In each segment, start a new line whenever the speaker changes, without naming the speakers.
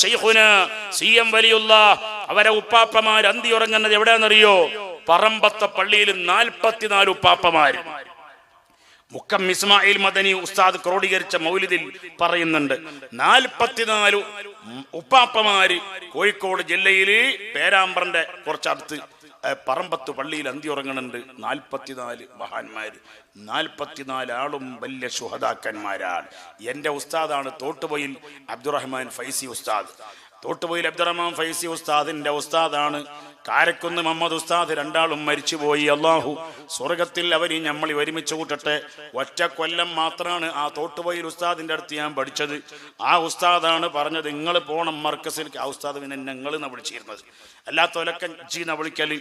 ശൈഖുന സി.എം. വലിയുള്ള അവരെ ഉപ്പാപ്പമാർ അന്തി ഉറങ്ങുന്നത് എവിടെയാണെന്നറിയോ? പറമ്പത്തെ പള്ളിയിൽ 44 ഉപ്പാപ്പമാർ. മുക്കം ഇസ്മായിൽ മദനി ഉസ്താദ് ക്രോഡീകരിച്ച മൗലിദിൽ പറയുന്നുണ്ട് 44 ഉപ്പാപ്പമാര് കോഴിക്കോട് ജില്ലയില് പേരാമ്പ്രന്റെ കുറച്ചടുത്ത് പറമ്പത്ത് പള്ളിയിൽ അന്തി ഉറങ്ങുന്നുണ്ട്. 44 മഹാന്മാര്, 44 ആളും വലിയ ശുഹദാക്കന്മാരാണ്. എന്റെ ഉസ്താദാണ് തോട്ടുപൊയിൽ അബ്ദുറഹ്മാൻ ഫൈസി ഉസ്താദ്. തോട്ടുപൊയിൽ അബ്ദുറഹ്മാൻ ഫൈസി ഉസ്താദിന്റെ ഉസ്താദാണ്. കാരക്കുന്ന് മുഹമ്മദ് ഉസ്താദ്, രണ്ടാളും മരിച്ചുപോയി. അള്ളാഹു സ്വർഗത്തിൽ അവര് നമ്മൾ ഒരുമിച്ച് കൂട്ടട്ടെ. ഒറ്റ കൊല്ലം മാത്രമാണ് ആ തോട്ടുപൊയിൽ ഉസ്താദിന്റെ അടുത്ത് ഞാൻ പഠിച്ചത്. ആ ഉസ്താദാണ് പറഞ്ഞത് നിങ്ങൾ പോണം മർക്കസിൽ. ആ ഉസ്താദ് പിന്നെ ഞങ്ങൾ എന്നാണ് വിളിച്ചിരുന്നത്, അല്ലാത്തവരൊക്കെ ജീന്ന വിളിക്കല്.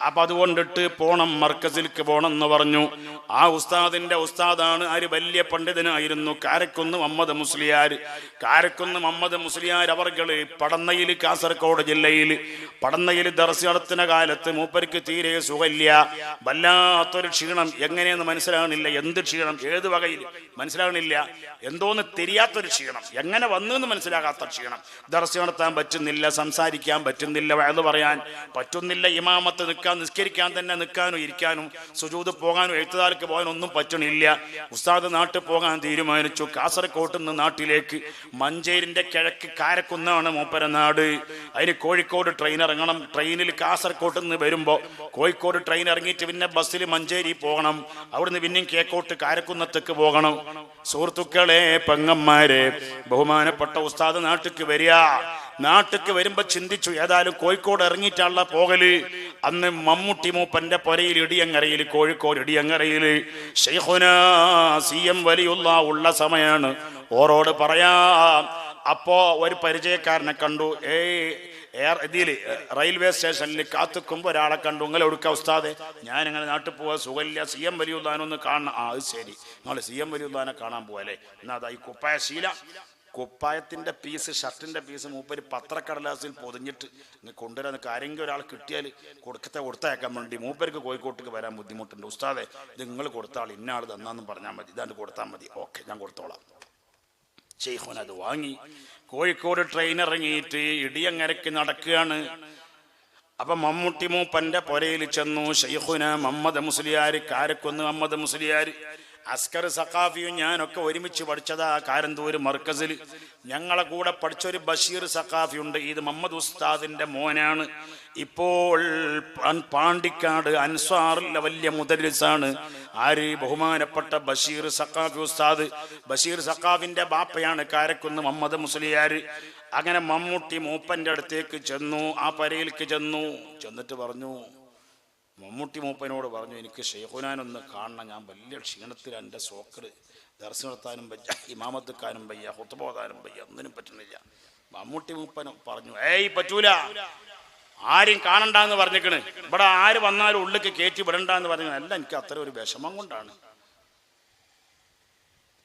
അപ്പൊ അതുകൊണ്ടിട്ട് പോണം മർക്കസിലേക്ക് പോണം എന്ന് പറഞ്ഞു. ആ ഉസ്താദിന്റെ ഉസ്താദാണ് ആര്? വലിയ പണ്ഡിതനായിരുന്നു കാരക്കുന്ന് മുഹമ്മദ് മുസ്ലിയാർ. കാരക്കുന്ന് മുഹമ്മദ് മുസ്ലിയാർ അവർകള് പടന്നയിൽ, കാസർഗോഡ് ജില്ലയിൽ പടന്നയിൽ ദർസ് നടത്തുന്ന കാലത്ത് മൂപ്പർക്ക് തീരെ സുഖമില്ല, വല്ലാത്തൊരു ക്ഷീണം. എങ്ങനെയെന്ന് മനസ്സിലാകണില്ല. എന്ത് ക്ഷീണം, ഏത് വകയിൽ മനസ്സിലാകണില്ല. എന്തോന്ന് തിരിയാത്തൊരു ക്ഷീണം, എങ്ങനെ വന്നെന്ന് മനസ്സിലാകാത്ത ക്ഷീണം. ദർസ് നടത്താൻ പറ്റുന്നില്ല, സംസാരിക്കാൻ പറ്റുന്നില്ല, വഅദ് പറയാൻ പറ്റുന്നില്ല, ഇമാമത്ത് നിൽക്കാൻ, നിസ്കരിക്കാൻ തന്നെ നിൽക്കാനും ഇരിക്കാനും സുജൂദ് പോകാനും എഴുത്തുകാർക്ക് പോകാനും ഒന്നും പറ്റണില്ല. ഉസ്താദ് നാട്ടിൽ പോകാൻ തീരുമാനിച്ചു. കാസർകോട്ട് നിന്ന് നാട്ടിലേക്ക്, മഞ്ചേരിന്റെ കിഴക്ക് കാരക്കുന്നാണ് മൂപ്പര നാട്. അതിന് കോഴിക്കോട് ട്രെയിൻ ഇറങ്ങണം. ട്രെയിനിൽ കാസർകോട്ട് നിന്ന് വരുമ്പോൾ കോഴിക്കോട് ട്രെയിൻ ഇറങ്ങിയിട്ട് പിന്നെ ബസ്സിൽ മഞ്ചേരി പോകണം. അവിടുന്ന് പിന്നെയും കേക്കോട്ട് കാരക്കുന്നത്തേക്ക് പോകണം. സുഹൃത്തുക്കളെ, പെങ്ങന്മാരെ, ബഹുമാനപ്പെട്ട ഉസ്താദ് നാട്ടിക്ക് വരിക. നാട്ടിക്ക് വരുമ്പോ ചിന്തിച്ചു, ഏതായാലും കോഴിക്കോട് ഇറങ്ങിയിട്ടുള്ള പോകല്. അന്ന് മമ്മൂട്ടി മൂപ്പന്റെ പൊരയിൽ ഇടിയങ്ങരയിൽ, കോഴിക്കോട് ഇടിയങ്ങരയിൽ ശൈഖുന സി.എം. വലിയുള്ള ഉള്ള സമയാണ്. ഓരോട് പറയാം. അപ്പോ ഒരു പരിചയക്കാരനെ കണ്ടു. ഇതില് റെയിൽവേ സ്റ്റേഷനിൽ കാത്തുക്കുമ്പോ ഒരാളെ കണ്ടു. നിങ്ങൾ എടുക്ക ഉസ്താദെ? ഞാനിങ്ങനെ നാട്ടിൽ പോവാ, സുഖമില്ല, സി.എം. വലിയുള്ളാനൊന്ന് കാണണം. ആ അത് ശരി, നിങ്ങൾ സി.എം. വലിയുള്ളാനെ കാണാൻ പോവല്ലേ? എന്നാ അതാ ഈ കുപ്പായ ശീല, കുപ്പായത്തിന്റെ പീസ്, ഷർട്ടിന്റെ പീസ് മൂപ്പര് പത്രക്കടലാസിൽ പൊതിഞ്ഞിട്ട് കൊണ്ടുവരാൻ ആരെങ്കിലും ഒരാൾ കിട്ടിയാൽ കൊടുത്തയക്കാൻ വേണ്ടി മൂപ്പർക്ക് കോഴിക്കോട്ടേക്ക് വരാൻ ബുദ്ധിമുട്ടുണ്ട്. ഉസ്താദെ ഇത് നിങ്ങൾ കൊടുത്താൾ, ഇന്ന ആൾ തന്നാന്നും പറഞ്ഞാൽ മതി, ഇതാണ്ട് കൊടുത്താൽ മതി. ഓക്കെ, ഞാൻ കൊടുത്തോളാം. ശൈഖുന അത് വാങ്ങി കോഴിക്കോട് ട്രെയിൻ ഇറങ്ങിയിട്ട് ഇടിയങ്ങരക്ക് നടക്കുകയാണ്. അപ്പൊ മമ്മൂട്ടി മൂപ്പന്റെ പൊരയിൽ ചെന്നു. ശൈഖുന മുഹമ്മദ് മുസ്ലിയാർ, കാരക്കുന്ന് മുഹമ്മദ് മുസ്ലിയാർ, അസ്കർ സഖാഫിയും ഞാനൊക്കെ ഒരുമിച്ച് പഠിച്ചതാ കാരന്തൂർ മർക്കസിൽ. ഞങ്ങളെ കൂടെ പഠിച്ചൊരു ബഷീർ സഖാഫി ഉണ്ട്. ഇത് മുഹമ്മദ് ഉസ്താദിന്റെ മോനാണ്. ഇപ്പോൾ പാണ്ടിക്കാട് അൻസ്വാറിലെ വലിയ മുദരിസാണ്. ആര്? ബഹുമാനപ്പെട്ട ബഷീർ സഖാഫി ഉസ്താദ്. ബഷീർ സഖാഫിന്റെ ബാപ്പയാണ് കാരക്കുന്ന് മുഹമ്മദ് മുസ്ലിയാർ. അങ്ങനെ മമ്മൂട്ടി മൂപ്പന്റെ അടുത്തേക്ക് ചെന്നു, ആ പരയിലേക്ക് ചെന്നിട്ട് പറഞ്ഞു, മമ്മൂട്ടി മൂപ്പനോട് പറഞ്ഞു, എനിക്ക് ശൈഖുനാനൊന്ന് കാണണം, ഞാൻ വലിയ ക്ഷീണത്തിൽ, എൻ്റെ സോക്കറ് ദർസ് നടത്താനും വയ്യ, ഇമാമത്തുക്കാനും വയ്യ, ഹുത്ബ ഓതാനും വയ്യ, ഒന്നിനും പറ്റുന്നില്ല. മമ്മൂട്ടി മൂപ്പൻ പറഞ്ഞു, പറ്റൂല, ആരും കാണണ്ടെന്ന് പറഞ്ഞിക്കണ്, ഇവിടെ ആര് വന്നാലും ഉള്ളിക്ക് കയറ്റി വിടണ്ടെന്ന് പറഞ്ഞു. അല്ല, എനിക്ക് അത്ര ഒരു വിഷമം കൊണ്ടാണ്,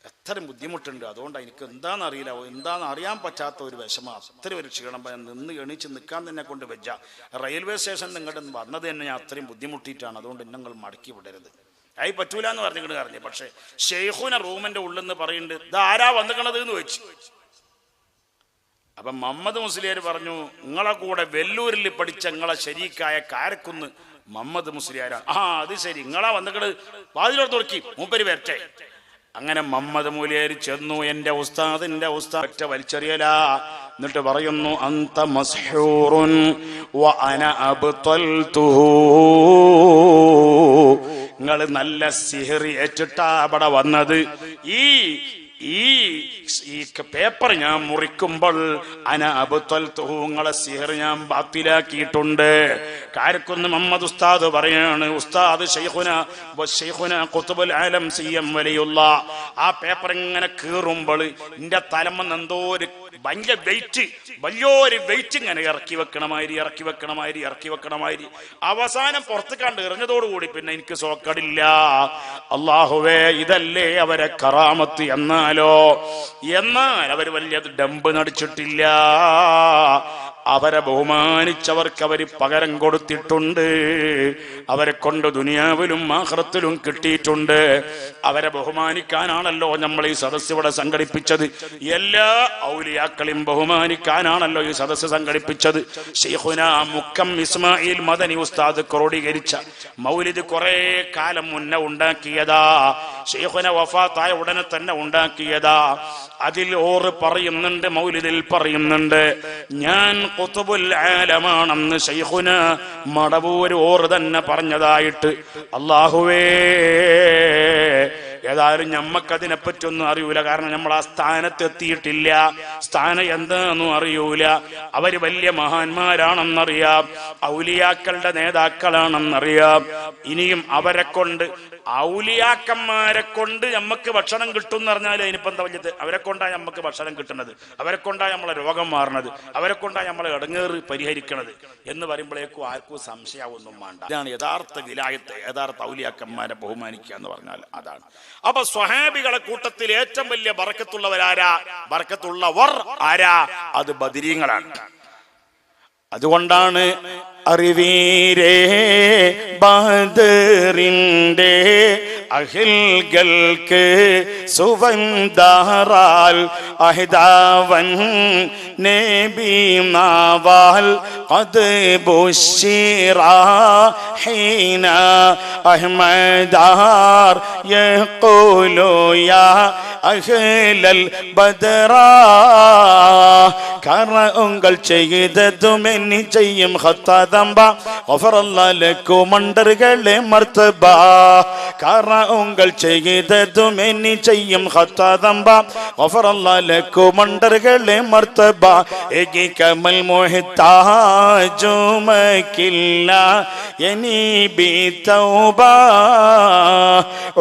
അത്രയും ബുദ്ധിമുട്ടുണ്ട്, അതുകൊണ്ട് എനിക്ക് എന്താണെന്ന് അറിയില്ല, എന്താണെന്ന് അറിയാൻ പറ്റാത്ത ഒരു വിഷമം, അത്രയും ഒരു ക്ഷീണം, നിന്ന് എണീച്ച് നിൽക്കാൻ തന്നെ കൊണ്ട് വെച്ച റെയിൽവേ സ്റ്റേഷനിൽ നിങ്ങളുടെ വന്നത് തന്നെ ഞാൻ അത്രയും ബുദ്ധിമുട്ടിയിട്ടാണ്, അതുകൊണ്ട് നിങ്ങൾ മടക്കി വിടരുത്. പറ്റൂല എന്ന് പറഞ്ഞിട്ട് പറഞ്ഞു. പക്ഷെ ശൈഖുന റൂമിന്റെ ഉള്ളിൽ നിന്ന് പറയുന്നുണ്ട്, ഇത് ആരാ വന്നിക്കണത് എന്ന് ചോദിച്ചു. അപ്പൊ മുഹമ്മദ് മുസ്ലിയാർ പറഞ്ഞു, നിങ്ങളെ കൂടെ വെല്ലൂരിൽ പഠിച്ച നിങ്ങളെ ശരീക്കായ കാരക്കുന്ന് മുഹമ്മദ് മുസ്ലിയാരാണ്. അത് ശരി, നിങ്ങളാ വന്നിക്കണത്, വാതിലോട് തുറക്കി, മൂപ്പര് വരട്ടെ. അങ്ങനെ മുഹമ്മദ് മുസ്ലിയാർ ചെന്നു. എന്റെ ഉസ്താദിന്റെ ഉസ്താദ് വലിച്ചെറിയല. എന്നിട്ട് പറയുന്നു, അന്ത മസ്ഹൂറുൻ വ അന അബ്തൽതുഹു, നിങ്ങൾ നല്ല സിഹ്ർ ഏറ്റിട്ടാ അവിടെ വന്നത്. ഈ പേപ്പർ ഞാൻ മുറിക്കുമ്പോൾ അന അബ്തൽതുഹു, നിങ്ങളെ സിഹ്ർ ഞാൻ ബാത്തിലാക്കിയിട്ടുണ്ട്. കാരക്കുന്ന് മുഹമ്മദ് ഉസ്താദ് പറയാണ്, ഉസ്താദ് ശൈഖുന ഖുത്ബുൽ ആലം സി.എം. വലിയുള്ള ആ പേപ്പർ ഇങ്ങനെ കീറുമ്പോൾ എന്റെ തലമെന്ന് എന്തോ ഒരു വലിയൊരു വെയിറ്റ് ഇങ്ങനെ ഇറക്കി വെക്കണമാതിരി അവസാനം പുറത്ത് കണ്ട് എറിഞ്ഞതോടുകൂടി പിന്നെ എനിക്ക് സോക്കടില്ല. അള്ളാഹുവേ, ഇതല്ലേ അവരെ കറാമത്ത്. എന്നാൽ അവർ വലിയ ഡംബ് നടിച്ചിട്ടില്ല. അവരെ ബഹുമാനിച്ചവർക്ക് അവര് പകരം കൊടുത്തിട്ടുണ്ട്. അവരെ കൊണ്ട് ദുനിയാവിലും ആഖിറത്തിലും കിട്ടിയിട്ടുണ്ട്. അവരെ ബഹുമാനിക്കാനാണല്ലോ നമ്മൾ ഈ സദസ്സ് ഇവിടെ സംഘടിപ്പിച്ചത്. എല്ലാ ഔലിയാക്കളെയും ബഹുമാനിക്കാനാണല്ലോ ഈ സദസ്സ് സംഘടിപ്പിച്ചത്. ശൈഖുനാ മുക്കം ഇസ്മായിൽ മദനി ഉസ്താദ് ക്രോഡീകരിച്ച മൗലിദ് കുറെ കാലം മുന്നേ ഉണ്ടാക്കിയതാ. ശൈഖുന വഫാത്തായ ഉടനെ തന്നെ ഉണ്ടാക്കിയതാ. അതിൽ ഓറ് പറയുന്നുണ്ട്, മൗലിദിൽ പറയുന്നുണ്ട്, ഞാൻ ഖുതുബുൽ ആലമാണെന്ന് ശൈഖുന മടവൂര് ഓറ് തന്നെ പറഞ്ഞതായിട്ട്. അല്ലാഹുവേ, ഏതായാലും ഞമ്മക്കതിനെപ്പറ്റി ഒന്നും അറിയൂല. കാരണം നമ്മൾ ആ സ്ഥാനത്ത് എത്തിയിട്ടില്ല. സ്ഥാനം എന്താണെന്നും അറിയൂല. അവര് വലിയ മഹാന്മാരാണെന്നറിയാം, ഔലിയാക്കളുടെ നേതാക്കളാണെന്നറിയാം. ഇനിയും അവരെ കൊണ്ട്, ഔലിയാക്കന്മാരെ കൊണ്ട് നമുക്ക് ഭക്ഷണം കിട്ടും എന്ന് പറഞ്ഞാൽ അതിനിപ്പം എന്താ വലിയത്? അവരെ കൊണ്ടാണ് നമുക്ക് ഭക്ഷണം കിട്ടുന്നത്, അവരെ കൊണ്ടാണ് നമ്മളെ രോഗം മാറുന്നത്, അവരെ കൊണ്ടാണ് നമ്മളെ ഇടങ്ങേറ് പരിഹരിക്കണത് എന്ന് പറയുമ്പോഴേക്കും ആർക്കും സംശയമൊന്നും വേണ്ട. ഇതാണ് യഥാർത്ഥ വിലായത്ത്, യഥാർത്ഥ ഔലിയാക്കന്മാരെ ബഹുമാനിക്കുക എന്ന് പറഞ്ഞാൽ അതാണ്. അപ്പൊ സ്വഹാബികളെ കൂട്ടത്തിൽ ഏറ്റവും വലിയ ബർക്കത്തുള്ളവരാരാ? ബർക്കത്തുള്ളവർ ആരാ? അത് ബദരീങ്ങളാണ്. അതുകൊണ്ടാണ് അറിവീരേ ബദറിന്റെ അഹിൽകൾക്ക് സുവന്ദാറാൽ അഹിദാവൻ നബി നാവാൽ ഖദ് ബുശിറ ഹീന അഹ്മദാർ യഖൂലു യാ അഹ്ലൽ ബദറാ കാരണം ഉങ്ങൾ ചെയ്തതും എന്നെ ചെയ്യും ഖത്താദംബ ഗഫറല്ലാഹു ലക്കും മണ്ടറുകളെ മർത്തബ കാരണം ഉങ്ങൾ ചെയ്തതും എന്നെ ചെയ്യും ഖത്താദംബ ഗഫറല്ലാഹു ലക്കും മണ്ടറുകളെ മർത്തബ ഏകി കമൽ മുഹ്താജു മക്കില്ല യനി ബി തൗബ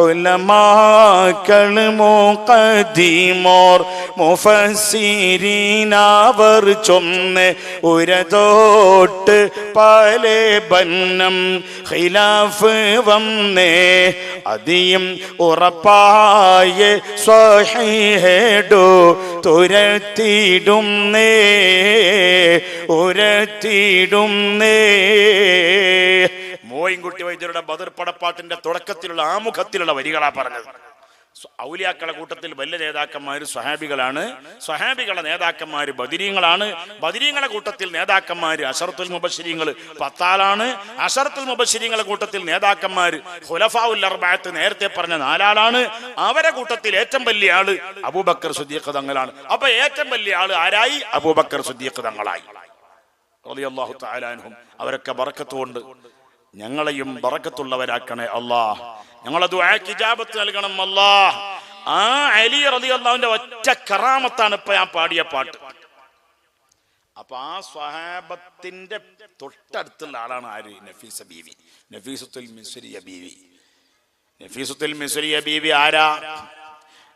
ഉലമാക്കൾ മുഖദ്ദിമോർ മുഫസ്സിരീന അവർ ചൊന്ന് ഉരതോട്ട് പല ബന്നം ഖിലാഫ് വന്നേ അതിയും ഉറപ്പായ സ്വഹീഹേടു തുരത്തിടുന്നേ ഉരത്തിടുന്നേ. മോയിൻകുട്ടി വൈദ്യരുടെ ബദർ പടപ്പാട്ടിന്റെ തുടക്കത്തിലുള്ള ആമുഖത്തിലുള്ള വരികളാ പറഞ്ഞത്. ഔലിയാക്കളെ കൂട്ടത്തിൽ വലിയ നേതാക്കന്മാര് സ്വഹാബികളാണ്, സ്വഹാബികളെ നേതാക്കന്മാര് ബദരീങ്ങളാണ്, ബദരീങ്ങളെ കൂട്ടത്തിൽ നേതാക്കന്മാര് അശറത്തുൽ മുബശ്ശിരീങ്ങൾ 10 ആളാണ്, അശറത്തുൽ മുബശ്ശിരീങ്ങളെ കൂട്ടത്തിൽ നേതാക്കന്മാര് ഖുലഫാഉൽ അർബഅത്ത് നേരത്തെ പറഞ്ഞ 4 ആളാണ്. അവരെ കൂട്ടത്തിൽ ഏറ്റവും വലിയ ആള് അബൂബക്കർ സിദ്ദീഖ് തങ്ങളാണ്. അപ്പൊ ഏറ്റവും വലിയ ആള് ആരായി? അബൂബക്കർ സിദ്ദീഖ് തങ്ങളായി റളിയല്ലാഹു തആല അൻഹും. അവരൊക്കെ ബറക്കത്ത് കൊണ്ട് ഞങ്ങളെയും ബറക്കത്തുള്ളവരാക്കണേ അല്ലാഹ്. ഞങ്ങളെ ദുആക്ക് ഇജാബത്ത് നൽകണം അല്ലാഹ്. ആ അലി റളിയല്ലാഹുവിന്റെ ഒറ്റ കറാമത്താണ് ഇപ്പൊ ഞാൻ പാടിയ പാട്ട്. അപ്പൊ ആ സ്വഹാബത്തിന്റെ തൊട്ടടുത്തുള്ള ആളാണ് ആര്? നഫീസ ബീവി, നഫീസത്തുൽ മിസ്രിയ ബീവി. നഫീസത്തുൽ മിസ്രിയ ബീവി ആരാ?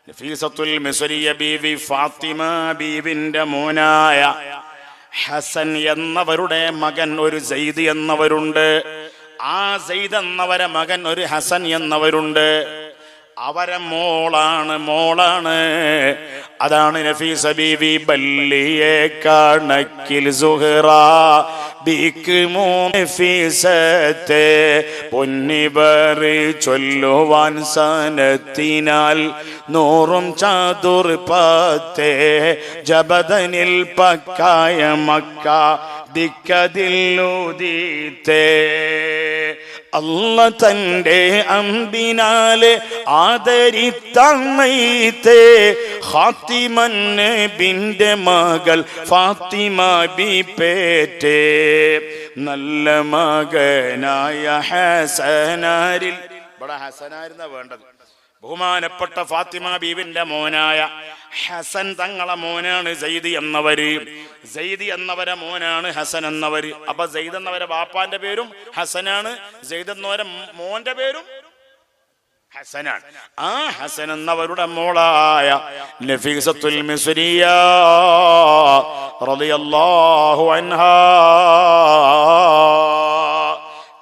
നഫീസത്തുൽ മിസ്രിയ ബീവി ഫാത്തിമ ബീവിന്റെ മോനായ ഹസൻ എന്നവരുടെ മകൻ ഒരു സെയ്ദ് എന്നവരുണ്ട്. ആ സെയ്ദ് എന്നവരെ മകൻ ഒരു ഹസൻ എന്നവരുണ്ട്. അവരെ മോളാണ്. അതാണ് നഫീസ ബീവി. ബല്ലിയെ കണക്കിൽ സുഹറ ബിക്ക് നഫീസത്തെ പൊന്നിബർ ചൊല്ലുവാൻ സനത്തിനാൽ 100 ചതുർപ്പത്തെ ജബദനിൽ പക്കായ മക്ക ദിക്കതില്ലുദീത്തെ. അല്ല തന്റെ അമ്പിനാലെ ആദരിത്തമ്മയിത്തെ ഫാത്തിമൻ നബിന്റെ മകൾ ഫാത്തിമ ബി പേറ്റേ നല്ല മകനായ ഹസനാരിൽ. ഇവിടെ ഹസനായിരുന്ന വേണ്ടത്. ബഹുമാനപ്പെട്ട ഫാത്തിമ ബീവിന്റെ മോനായ ഹസൻ തങ്ങളെ മോനാണ് സെയ്ദ് എന്നവര്. സെയ്ദ് എന്നവരെ മോനാണ് ഹസൻ എന്നവര്. അപ്പൊ സെയ്ദ് എന്നവരെ ബാപ്പാന്റെ പേരും ഹസനാണ്, സെയ്ദ് എന്നവരെ മോന്റെ പേരും ഹസനാണ്. ആ ഹസൻ എന്നവരുടെ മോളായ നഫീസത്തുൽ മിസ്രിയ റളിയല്ലാഹു അൻഹാ